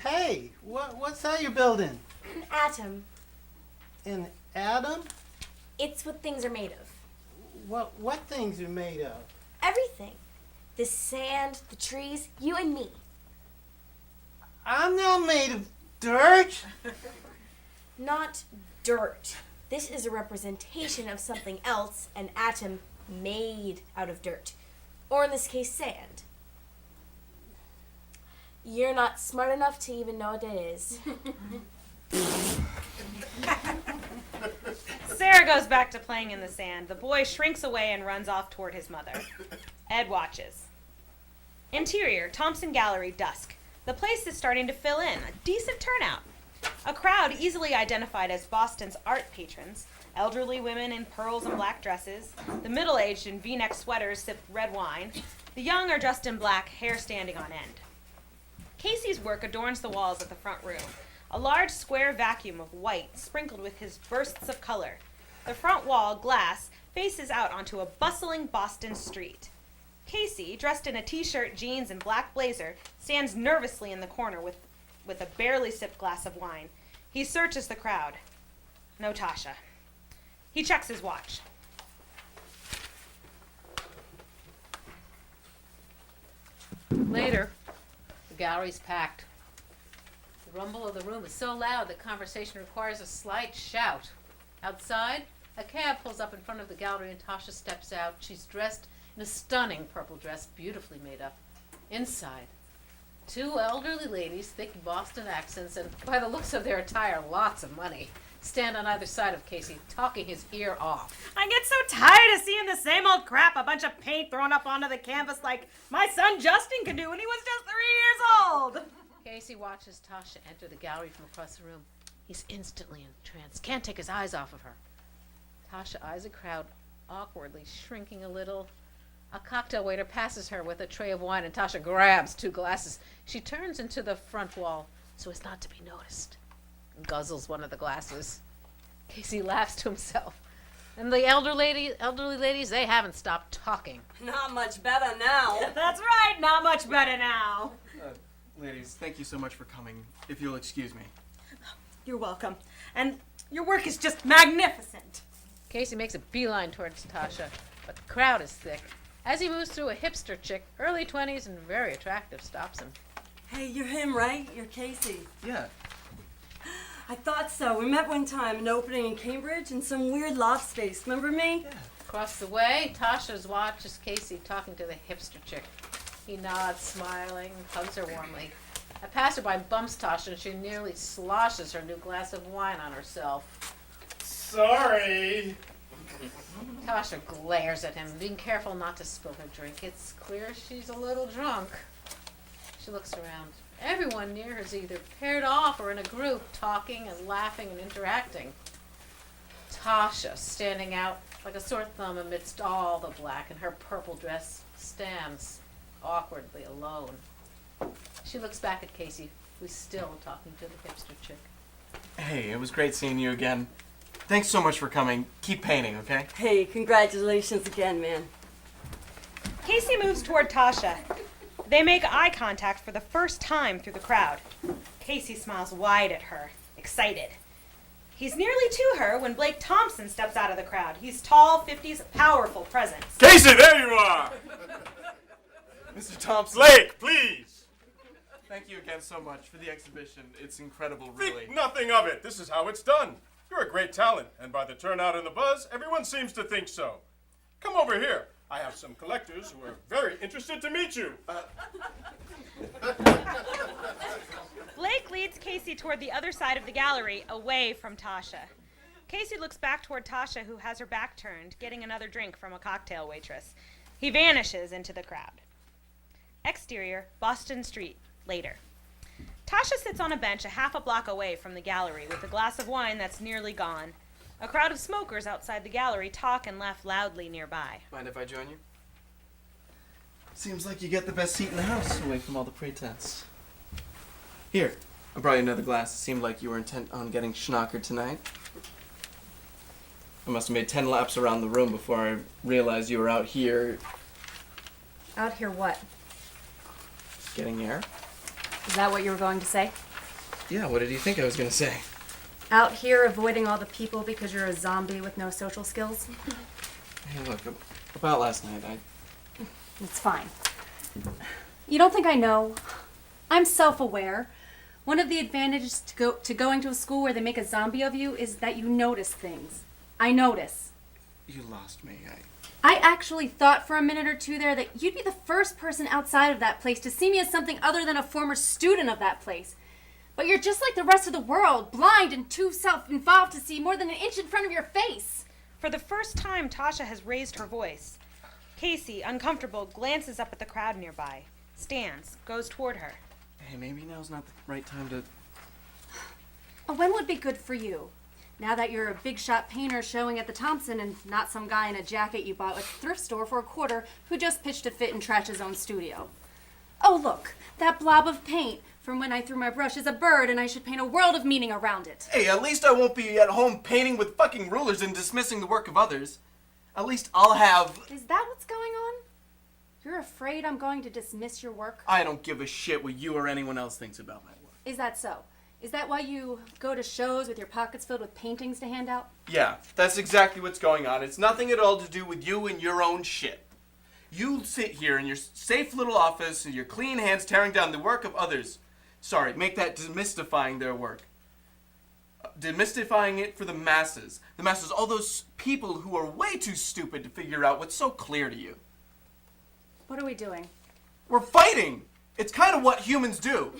Hey, what's that you're building? An atom. An atom? It's what things are made of. What things are made of? Everything. The sand, the trees, you and me. I'm not made of dirt. Not dirt. This is a representation of something else, an atom made out of dirt. Or in this case, sand. You're not smart enough to even know what it is. Sarah goes back to playing in the sand. The boy shrinks away and runs off toward his mother. Ed watches. Interior, Thompson Gallery, dusk. The place is starting to fill in. A decent turnout. A crowd easily identified as Boston's art patrons. Elderly women in pearls and black dresses. The middle-aged in V-neck sweaters sip red wine. The young are dressed in black, hair standing on end. Casey's work adorns the walls of the front room. A large square vacuum of white sprinkled with his bursts of color. The front wall, glass, faces out onto a bustling Boston street. Casey, dressed in a t-shirt, jeans, and black blazer, stands nervously in the corner with a barely sipped glass of wine. He searches the crowd. No Tasha. He checks his watch. Later, the gallery's packed. The rumble of the room is so loud that conversation requires a slight shout. Outside, a cab pulls up in front of the gallery and Tasha steps out. She's dressed in a stunning purple dress, beautifully made up. Inside, two elderly ladies, thick Boston accents, and by the looks of their attire, lots of money, stand on either side of Casey, talking his ear off. I get so tired of seeing the same old crap, a bunch of paint thrown up onto the canvas like my son Justin could do when he was just 3 years old. Casey watches Tasha enter the gallery from across the room. He's instantly entranced, can't take his eyes off of her. Tasha eyes the crowd, awkwardly shrinking a little. A cocktail waiter passes her with a tray of wine and Tasha grabs 2 glasses. She turns into the front wall so as not to be noticed and guzzles one of the glasses. Casey laughs to himself. And the elderly ladies, they haven't stopped talking. Not much better now. That's right, not much better now. Ladies, thank you so much for coming. If you'll excuse me. You're welcome. And your work is just magnificent. Casey makes a beeline towards Tasha, but the crowd is thick. As he moves through, a hipster chick, early 20s and very attractive, stops him. Hey, you're him, right? You're Casey. Yeah. I thought so. We met one time, an opening in Cambridge in some weird loft space. Remember me? Yeah. Across the way, Tasha watches Casey talking to the hipster chick. He nods, smiling, hugs her warmly. A passerby bumps Tasha and she nearly sloshes her new glass of wine on herself. Sorry. Tasha glares at him, being careful not to spill her drink. It's clear she's a little drunk. She looks around. Everyone near her is either paired off or in a group, talking and laughing and interacting. Tasha, standing out like a sore thumb amidst all the black in her purple dress, stands awkwardly alone. She looks back at Casey, who's still talking to the hipster chick. Hey, it was great seeing you again. Thanks so much for coming. Keep painting, okay? Hey, congratulations again, man. Casey moves toward Tasha. They make eye contact for the first time through the crowd. Casey smiles wide at her, excited. He's nearly to her when Blake Thompson steps out of the crowd. He's tall, 50s, powerful presence. Casey, there you are! Mr. Thompson. Blake, please! Thank you again so much for the exhibition. It's incredible, really. Think nothing of it. This is how it's done. You're a great talent, and by the turnout and the buzz, everyone seems to think so. Come over here. I have some collectors who are very interested to meet you. Blake leads Casey toward the other side of the gallery, away from Tasha. Casey looks back toward Tasha, who has her back turned, getting another drink from a cocktail waitress. He vanishes into the crowd. Exterior, Boston Street, later. Tasha sits on a bench a half a block away from the gallery with a glass of wine that's nearly gone. A crowd of smokers outside the gallery talk and laugh loudly nearby. Mind if I join you? Seems like you get the best seat in the house, away from all the pretense. Here, I brought you another glass. It seemed like you were intent on getting schnockered tonight. I must have made 10 laps around the room before I realized you were out here Out here what? getting air. Is that what you were going to say? Yeah, what did you think I was gonna say? Out here avoiding all the people because you're a zombie with no social skills? Hey, look, about last night, It's fine. You don't think I know? I'm self-aware. One of the advantages to going to a school where they make a zombie of you is that you notice things. I notice. You lost me. I actually thought for a minute or two there that you'd be the first person outside of that place to see me as something other than a former student of that place. But you're just like the rest of the world, blind and too self-involved to see more than an inch in front of your face. For the first time, Tasha has raised her voice. Casey, uncomfortable, glances up at the crowd nearby, stands, goes toward her. Hey, maybe now's not the right time to... When would be good for you? Now that you're a big shot painter showing at the Thompson and not some guy in a jacket you bought at the thrift store for $25 who just pitched a fit and trashed his own studio. Oh look, that blob of paint from when I threw my brush is a bird and I should paint a world of meaning around it. Hey, at least I won't be at home painting with fucking rulers and dismissing the work of others. At least I'll have... Is that what's going on? You're afraid I'm going to dismiss your work? I don't give a shit what you or anyone else thinks about my work. Is that so? Is that why you go to shows with your pockets filled with paintings to hand out? Yeah, that's exactly what's going on. It's nothing at all to do with you and your own shit. You sit here in your safe little office and your clean hands tearing down the work of others. Sorry, make that demystifying their work. Demystifying it for the masses. The masses, all those people who are way too stupid to figure out what's so clear to you. What are we doing? We're fighting! It's kind of what humans do.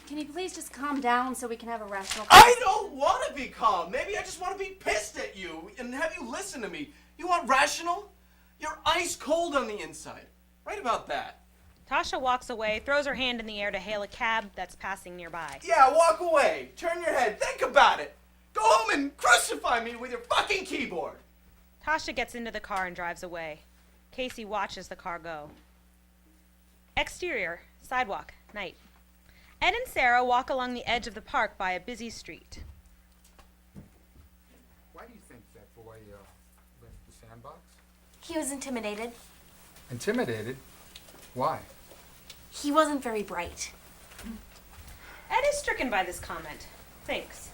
Can you please just calm down so we can have a rational... I don't want to be calm. Maybe I just want to be pissed at you and have you listen to me. You want rational? You're ice cold on the inside. Right about that. Tasha walks away, throws her hand in the air to hail a cab that's passing nearby. Yeah, walk away. Turn your head. Think about it. Go home and crucify me with your fucking keyboard. Tasha gets into the car and drives away. Casey watches the car go. Exterior, sidewalk, night. Ed and Sarah walk along the edge of the park by a busy street. Why do you think that boy left the sandbox? He was intimidated. Intimidated? Why? He wasn't very bright. Ed is stricken by this comment. Thinks.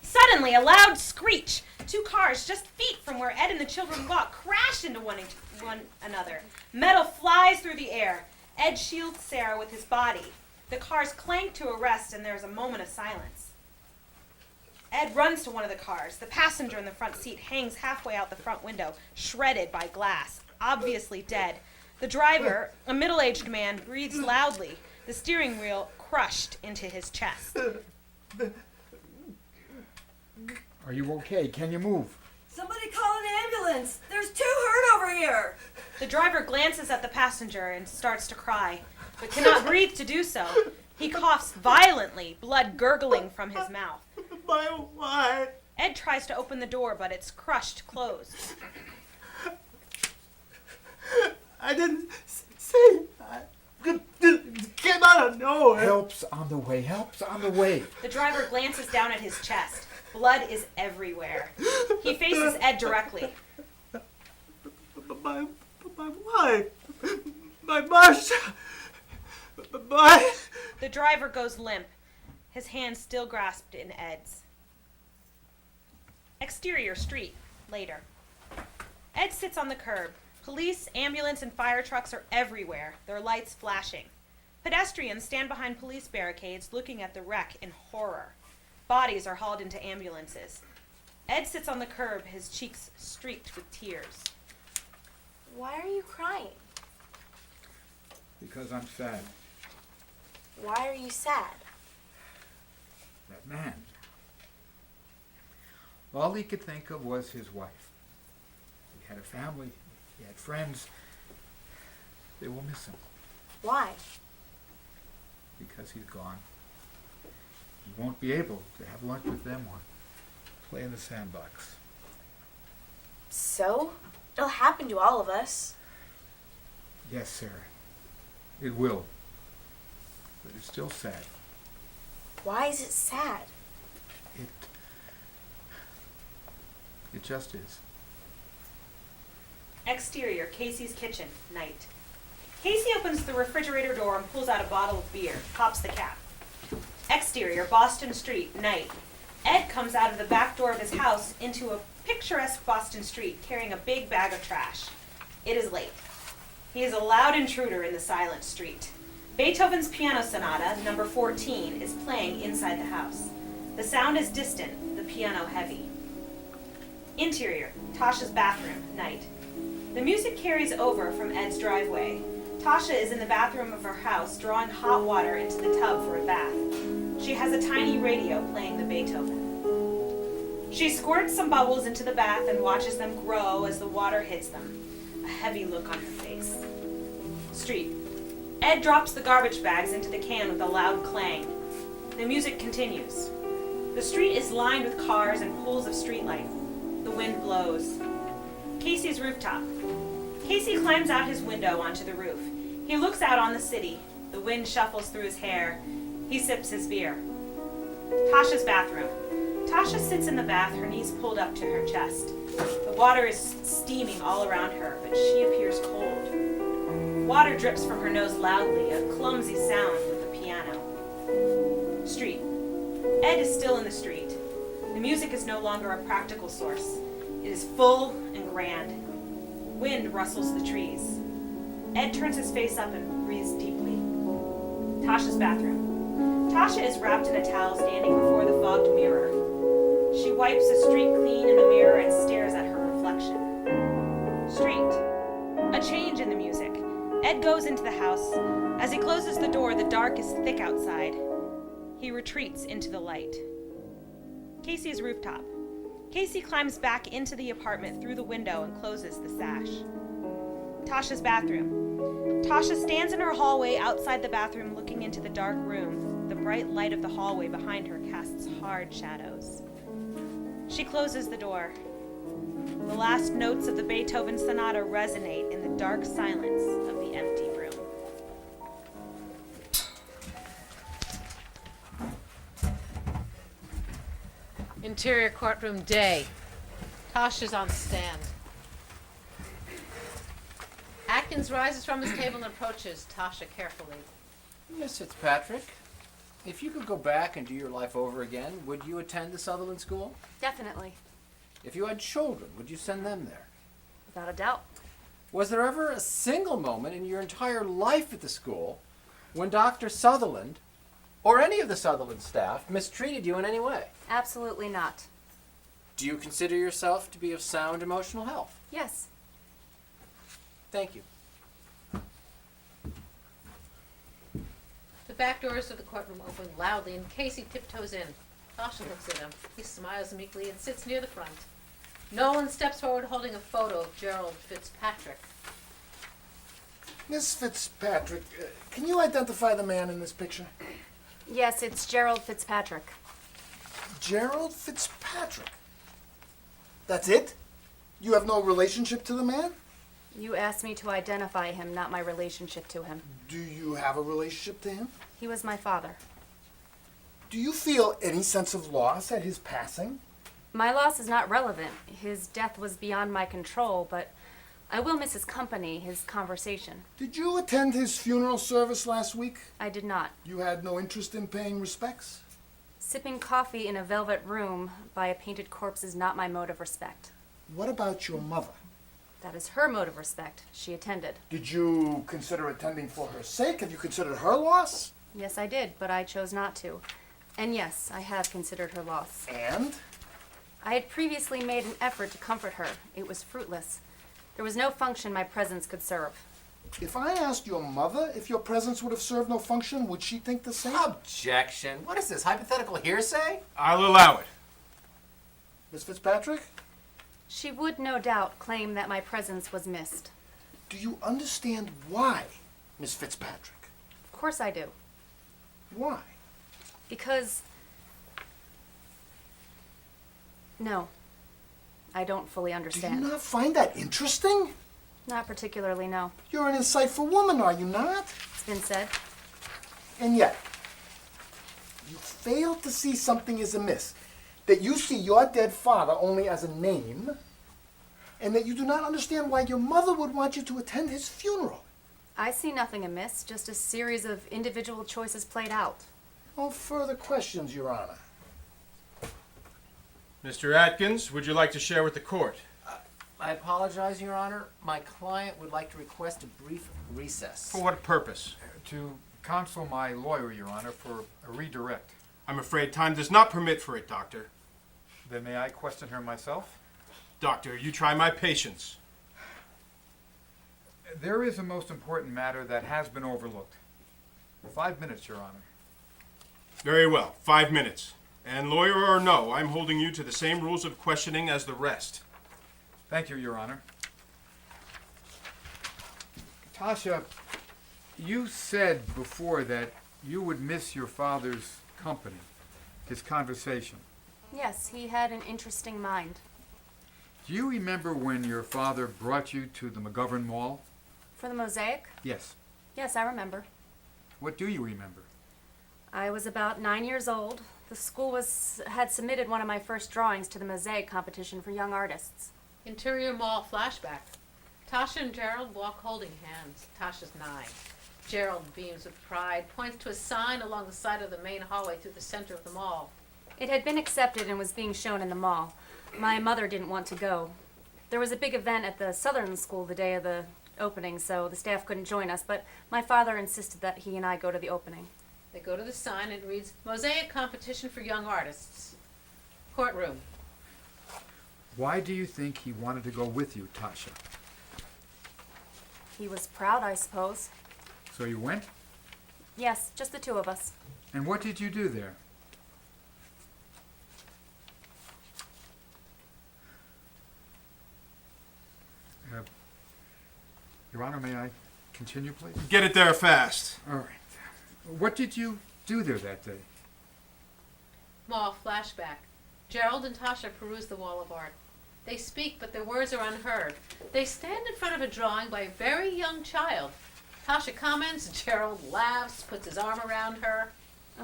Suddenly, a loud screech. 2 cars just feet from where Ed and the children walk crash into one another. Metal flies through the air. Ed shields Sarah with his body. The cars clank to a rest and there's a moment of silence. Ed runs to one of the cars. The passenger in the front seat hangs halfway out the front window, shredded by glass, obviously dead. The driver, a middle-aged man, breathes loudly, the steering wheel crushed into his chest. Are you okay? Can you move? Somebody call an ambulance! There's 2 hurt over here! The driver glances at the passenger and starts to cry, but cannot breathe to do so. He coughs violently, blood gurgling from his mouth. My wife. Ed tries to open the door, but it's crushed closed. I didn't say that. It came out of nowhere. Help's on the way. Help's on the way. The driver glances down at his chest. Blood is everywhere. He faces Ed directly. My wife. My Marcia. My... The driver goes limp, his hand still grasped in Ed's. Exterior street, later. Ed sits on the curb. Police, ambulance, and fire trucks are everywhere, their lights flashing. Pedestrians stand behind police barricades looking at the wreck in horror. Bodies are hauled into ambulances. Ed sits on the curb, his cheeks streaked with tears. Why are you crying? Because I'm sad. Why are you sad? That man. All he could think of was his wife. He had a family. He had friends. They will miss him. Why? Because he's gone. He won't be able to have lunch with them or play in the sandbox. So? It'll happen to all of us. Yes, Sarah. It will. But it's still sad. Why is it sad? It just is. Exterior, Casey's kitchen, night. Casey opens the refrigerator door and pulls out a bottle of beer, pops the cap. Exterior, Boston Street, night. Ed comes out of the back door of his house into a picturesque Boston street carrying a big bag of trash. It is late. He is a loud intruder in the silent street. Beethoven's Piano Sonata, number 14, is playing inside the house. The sound is distant, the piano heavy. Interior, Tasha's bathroom, night. The music carries over from Ed's driveway. Tasha is in the bathroom of her house drawing hot water into the tub for a bath. She has a tiny radio playing the Beethoven. She squirts some bubbles into the bath and watches them grow as the water hits them, a heavy look on her face. Street. Ed drops the garbage bags into the can with a loud clang. The music continues. The street is lined with cars and pools of streetlight. The wind blows. Casey's rooftop. Casey climbs out his window onto the roof. He looks out on the city. The wind shuffles through his hair. He sips his beer. Tasha's bathroom. Tasha sits in the bath, her knees pulled up to her chest. The water is steaming all around her, but she appears cold. Water drips from her nose loudly, a clumsy sound with the piano. Street. Ed is still in the street. The music is no longer a practical source. It is full and grand. Wind rustles the trees. Ed turns his face up and breathes deeply. Tasha's bathroom. Tasha is wrapped in a towel standing before the fogged mirror. She wipes the street clean in the mirror and stares at her reflection. Street. A change in the music. Ed goes into the house. As he closes the door, the dark is thick outside. He retreats into the light. Casey's rooftop. Casey climbs back into the apartment through the window and closes the sash. Tasha's bathroom. Tasha stands in her hallway outside the bathroom looking into the dark room. The bright light of the hallway behind her casts hard shadows. She closes the door. The last notes of the Beethoven Sonata resonate in the dark silence of the empty room. Interior courtroom day. Tasha's on stand. Atkins rises from his table and approaches Tasha carefully. Miss Fitzpatrick, if you could go back and do your life over again, would you attend the Southerland School? Definitely. If you had children, would you send them there? Without a doubt. Was there ever a single moment in your entire life at the school when Dr. Southerland or any of the Southerland staff mistreated you in any way? Absolutely not. Do you consider yourself to be of sound emotional health? Yes. Thank you. The back doors of the courtroom open loudly and Casey tiptoes in. Tasha looks at him. He smiles meekly and sits near the front. Nolan steps forward holding a photo of Gerald Fitzpatrick. Miss Fitzpatrick, can you identify the man in this picture? Yes, it's Gerald Fitzpatrick. Gerald Fitzpatrick? That's it? You have no relationship to the man? You asked me to identify him, not my relationship to him. Do you have a relationship to him? He was my father. Do you feel any sense of loss at his passing? My loss is not relevant. His death was beyond my control, but I will miss his company, his conversation. Did you attend his funeral service last week? I did not. You had no interest in paying respects? Sipping coffee in a velvet room by a painted corpse is not my mode of respect. What about your mother? That is her mode of respect. She attended. Did you consider attending for her sake? Have you considered her loss? Yes, I did, but I chose not to. And yes, I have considered her loss. And? I had previously made an effort to comfort her. It was fruitless. There was no function my presence could serve. If I asked your mother if your presence would have served no function, would she think the same? Objection. What is this, hypothetical hearsay? I'll allow it. Miss Fitzpatrick? She would no doubt claim that my presence was missed. Do you understand why, Miss Fitzpatrick? Of course I do. Why? Because... No. I don't fully Do understand. you not find that interesting? Not particularly, no. You're an insightful woman, are you not? It's been said. And yet, you fail to see something is amiss. that you see your dead father only as a name, and that you do not understand why your mother would want you to attend his funeral. I see nothing amiss, just a series of individual choices played out. No further questions, Your Honor. Mr. Atkins, would you like to share with the court? I apologize, Your Honor. My client would like to request a brief recess. For what purpose? To counsel my lawyer, Your Honor, for a redirect. I'm afraid time does not permit for it, Doctor. Then may I question her myself? Doctor, you try my patience. There is a most important matter that has been overlooked. 5 minutes, Your Honor. Very well, 5 minutes. And lawyer or no, I'm holding you to the same rules of questioning as the rest. Thank you, Your Honor. Tasha, you said before that you would miss your father's company, his conversation. Yes, he had an interesting mind. Do you remember when your father brought you to the McGovern Mall? For the mosaic? Yes. Yes, I remember. What do you remember? I was about 9 years old. The school had submitted one of my first drawings to the mosaic competition for young artists. Interior Mall flashback. Tasha and Gerald walk holding hands. Tasha's 9. Gerald beams with pride, points to a sign along the side of the main hallway through the center of the mall. It had been accepted and was being shown in the mall. My mother didn't want to go. There was a big event at the Southerland School the day of the opening, so the staff couldn't join us, but my father insisted that he and I go to the opening. They go to the sign and it reads, Mosaic Competition for Young Artists. Courtroom. Why do you think he wanted to go with you, Tasha? He was proud, I suppose. So you went? Yes, just the two of us. And what did you do there? Your Honor, may I continue, please? Get it there fast. All right. What did you do there that day? Mall flashback. Gerald and Tasha peruse the wall of art. They speak, but their words are unheard. They stand in front of a drawing by a very young child. Tasha comments, Gerald laughs, puts his arm around her.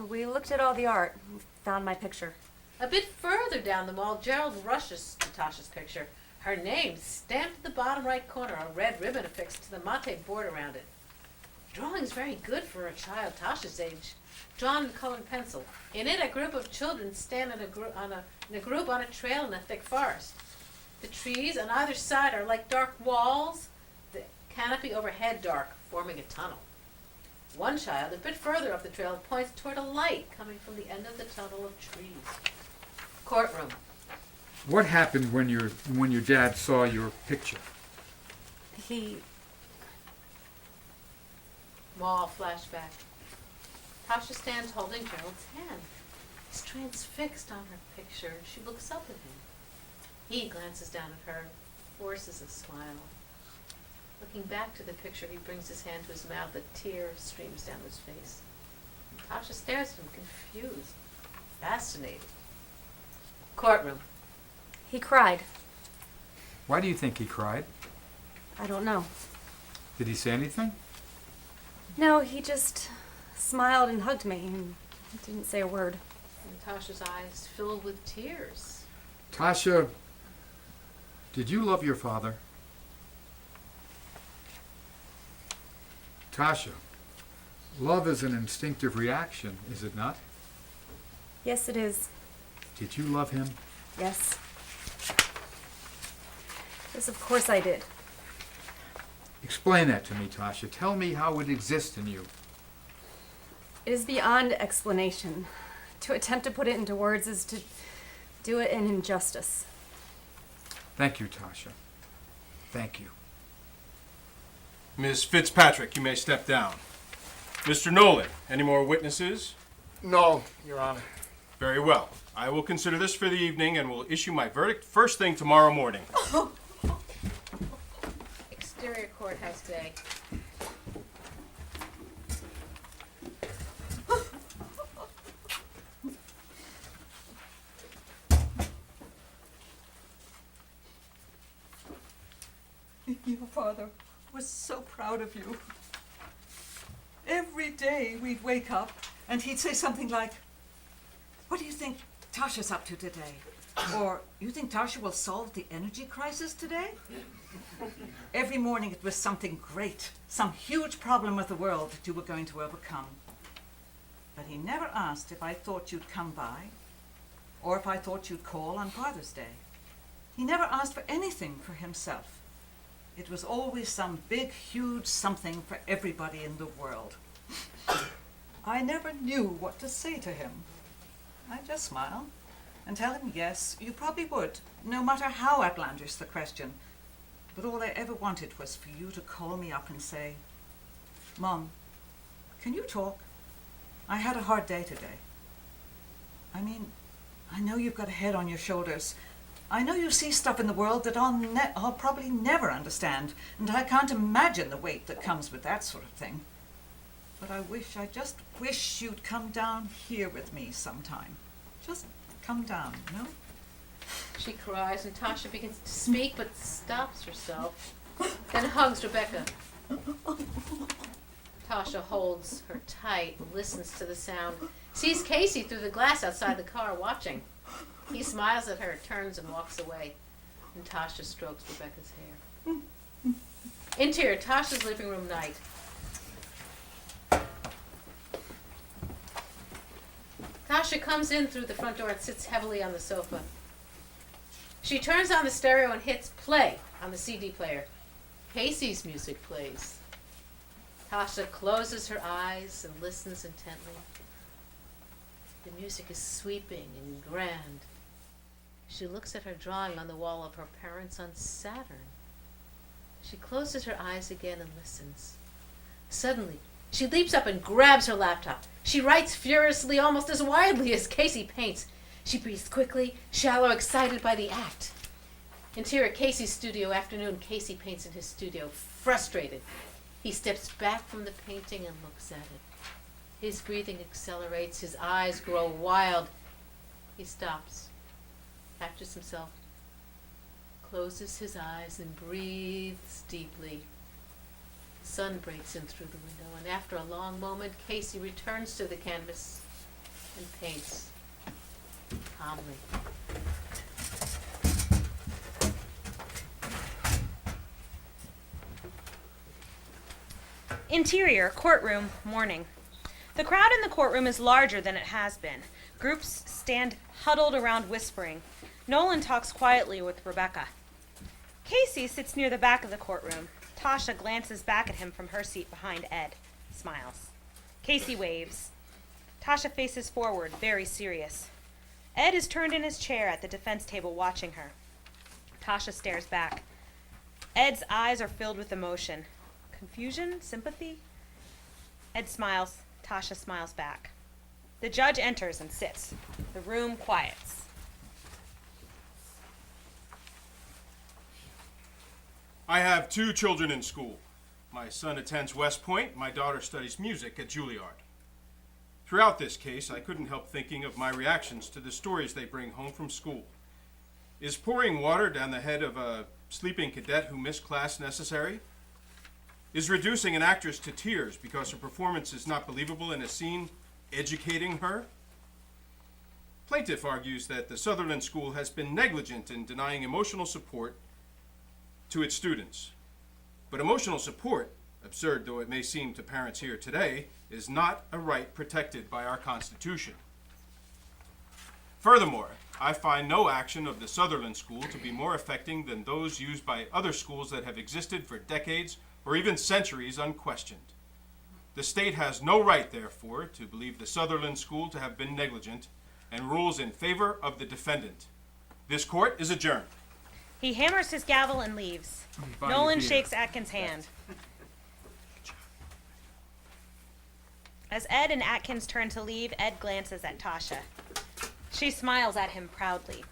We looked at all the art and found my picture. A bit further down the mall, Gerald rushes to Tasha's picture. Her name stamped at the bottom right corner, a red ribbon affixed to the mate board around it. The drawing's very good for a child Tasha's age. Drawn in colored pencil. In it, a group of children stand in a group on a trail in a thick forest. The trees on either side are like dark walls, the canopy overhead dark, forming a tunnel. One child, a bit further up the trail, points toward a light coming from the end of the tunnel of trees. Courtroom. What happened when your dad saw your picture? He... Mall flashback. Tasha stands holding Gerald's hand. He's transfixed on her picture, and she looks up at him. He glances down at her, forces a smile. Looking back to the picture, he brings his hand to his mouth. A tear streams down his face. And Tasha stares at him, confused, fascinated. Courtroom. He cried. Why do you think he cried? I don't know. Did he say anything? No, he just smiled and hugged me and didn't say a word. And Tasha's eyes filled with tears. Tasha, did you love your father? Tasha, love is an instinctive reaction, is it not? Yes, it is. Did you love him? Yes. Yes, of course I did. Explain that to me, Tasha. Tell me how it exists in you. It is beyond explanation. To attempt to put it into words is to do it an injustice. Thank you, Tasha. Thank you. Ms. Fitzpatrick, you may step down. Mr. Nolan, any more witnesses? No, Your Honor. Very well. I will consider this for the evening and will issue my verdict first thing tomorrow morning. Exterior courthouse day. Your father was so proud of you. Every day we'd wake up and he'd say something like, "What do you think Tasha's up to today? Or you think Tasha will solve the energy crisis today? Every morning it was something great, some huge problem with the world that you were going to overcome. But he never asked if I thought you'd come by, or if I thought you'd call on Father's Day. He never asked for anything for himself. It was always some big, huge something for everybody in the world. I never knew what to say to him. I'd just smile and tell him yes, you probably would, no matter how outlandish the question. But all I ever wanted was for you to call me up and say, Mom, can you talk? I had a hard day today. I mean, I know you've got a head on your shoulders. I know you see stuff in the world that I'll probably never understand, and I can't imagine the weight that comes with that sort of thing. But I just wish you'd come down here with me sometime. Just come down, you know? She cries, and Tasha begins to speak, but stops herself, then hugs Rebecca. Tasha holds her tight, listens to the sound, sees Casey through the glass outside the car watching. He smiles at her, turns and walks away, and Tasha strokes Rebecca's hair. Interior, Tasha's living room night. Tasha comes in through the front door and sits heavily on the sofa. She turns on the stereo and hits play on the CD player. Casey's music plays. Tasha closes her eyes and listens intently. The music is sweeping and grand. She looks at her drawing on the wall of her parents on Saturn. She closes her eyes again and listens. Suddenly, she leaps up and grabs her laptop. She writes furiously, almost as wildly as Casey paints. She breathes quickly, shallow, excited by the act. Interior, Casey's studio, afternoon. Casey paints in his studio, frustrated. He steps back from the painting and looks at it. His breathing accelerates, his eyes grow wild. He stops, catches himself, closes his eyes and breathes deeply. The sun breaks in through the window, and after a long moment, Casey returns to the canvas and paints calmly. Interior, courtroom, morning. The crowd in the courtroom is larger than it has been. Groups stand huddled around whispering. Nolan talks quietly with Rebecca. Casey sits near the back of the courtroom. Tasha glances back at him from her seat behind Ed, smiles. Casey waves. Tasha faces forward, very serious. Ed is turned in his chair at the defense table watching her. Tasha stares back. Ed's eyes are filled with emotion. Confusion? Sympathy? Ed smiles. Tasha smiles back. The judge enters and sits. The room quiets. I have 2 children in school. My son attends West Point. My daughter studies music at Juilliard. Throughout this case, I couldn't help thinking of my reactions to the stories they bring home from school. Is pouring water down the head of a sleeping cadet who missed class necessary? Is reducing an actress to tears because her performance is not believable in a scene educating her? Plaintiff argues that the Southerland School has been negligent in denying emotional support to its students. But emotional support, absurd though it may seem to parents here today, is not a right protected by our Constitution. Furthermore, I find no action of the Southerland School to be more affecting than those used by other schools that have existed for decades or even centuries unquestioned. The state has no right, therefore, to believe the Southerland School to have been negligent and rules in favor of the defendant. This court is adjourned. He hammers his gavel and leaves. Nolan shakes Atkins' hand. As Ed and Atkins turn to leave, Ed glances at Tasha. She smiles at him proudly.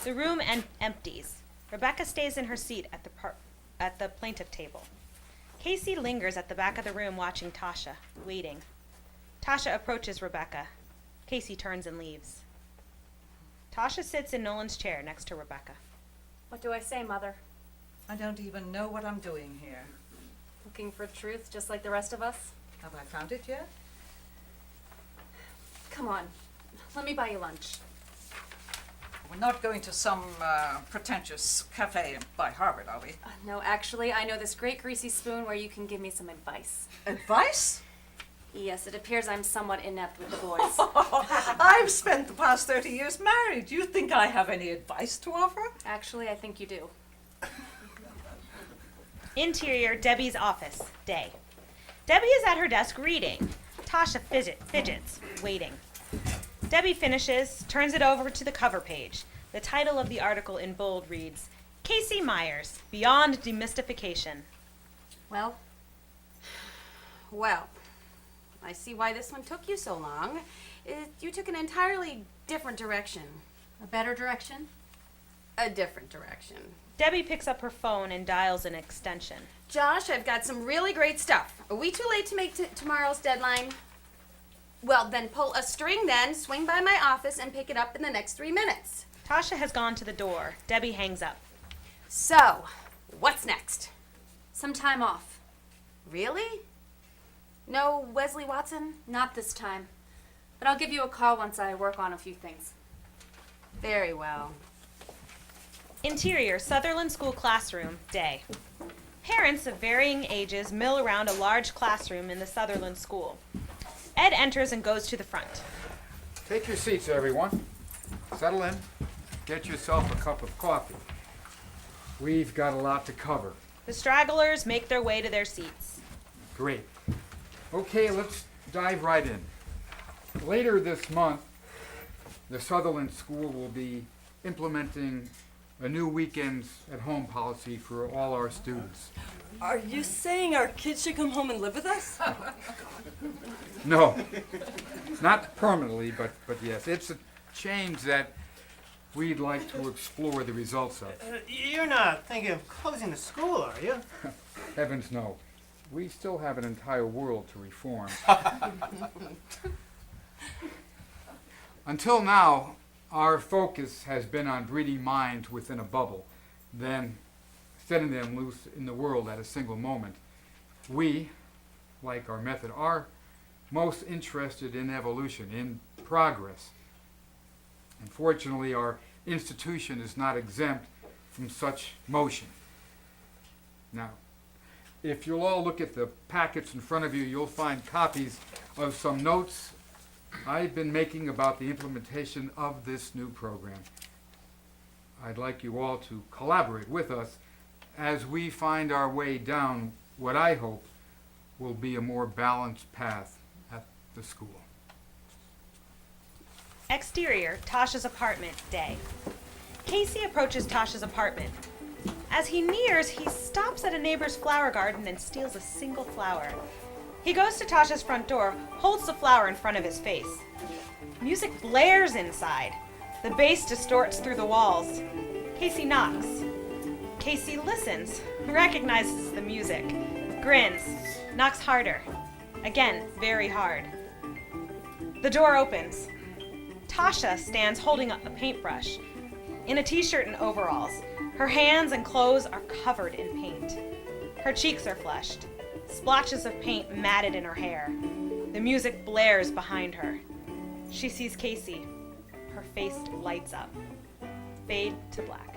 The room empties. Rebecca stays in her seat at the plaintiff table. Casey lingers at the back of the room watching Tasha, waiting. Tasha approaches Rebecca. Casey turns and leaves. Tasha sits in Nolan's chair next to Rebecca. What do I say, Mother? I don't even know what I'm doing here. Looking for truth just like the rest of us? Have I found it yet? Come on, let me buy you lunch. We're not going to some pretentious cafe by Harvard, are we? No, actually, I know this great greasy spoon where you can give me some advice. Advice? Yes, it appears I'm somewhat inept with the boys. I've spent the past 30 years married. You think I have any advice to offer? Actually, I think you do. Interior, Debbie's office, day. Debbie is at her desk reading. Tasha fidgets, waiting. Debbie finishes, turns it over to the cover page. The title of the article in bold reads, Casey Myers, Beyond Demystification. Well, I see why this one took you so long. You took an entirely different direction. A better direction? A different direction. Debbie picks up her phone and dials an extension. Josh, I've got some really great stuff. Are we too late to make tomorrow's deadline? Well, then pull a string then, swing by my office, and pick it up in the next 3 minutes. Tasha has gone to the door. Debbie hangs up. So, what's next? Some time off. Really? No Wesley Watson? Not this time. But I'll give you a call once I work on a few things. Very well. Interior, Southerland School classroom, day. Parents of varying ages mill around a large classroom in the Southerland School. Ed enters and goes to the front. Take your seats, everyone. Settle in. Get yourself a cup of coffee. We've got a lot to cover. The stragglers make their way to their seats. Great. Okay, let's dive right in. Later this month, the Southerland School will be implementing a new weekends at home policy for all our students. Are you saying our kids should come home and live with us? No, not permanently, but yes, it's a change that we'd like to explore the results of. You're not thinking of closing the school, are you? Heavens no. We still have an entire world to reform. Until now, our focus has been on breeding minds within a bubble, then setting them loose in the world at a single moment. We, like our method, are most interested in evolution, in progress. Unfortunately, our institution is not exempt from such motion. Now, if you'll all look at the packets in front of you, you'll find copies of some notes I've been making about the implementation of this new program. I'd like you all to collaborate with us as we find our way down what I hope will be a more balanced path at the school. Exterior, Tasha's apartment, day. Casey approaches Tasha's apartment. As he nears, he stops at a neighbor's flower garden and steals a single flower. He goes to Tasha's front door, holds the flower in front of his face. Music blares inside. The bass distorts through the walls. Casey knocks. Casey listens, recognizes the music, grins, knocks harder. Again, very hard. The door opens. Tasha stands holding up a paintbrush. In a t-shirt and overalls, her hands and clothes are covered in paint. Her cheeks are flushed, splotches of paint matted in her hair. The music blares behind her. She sees Casey. Her face lights up. Fade to black.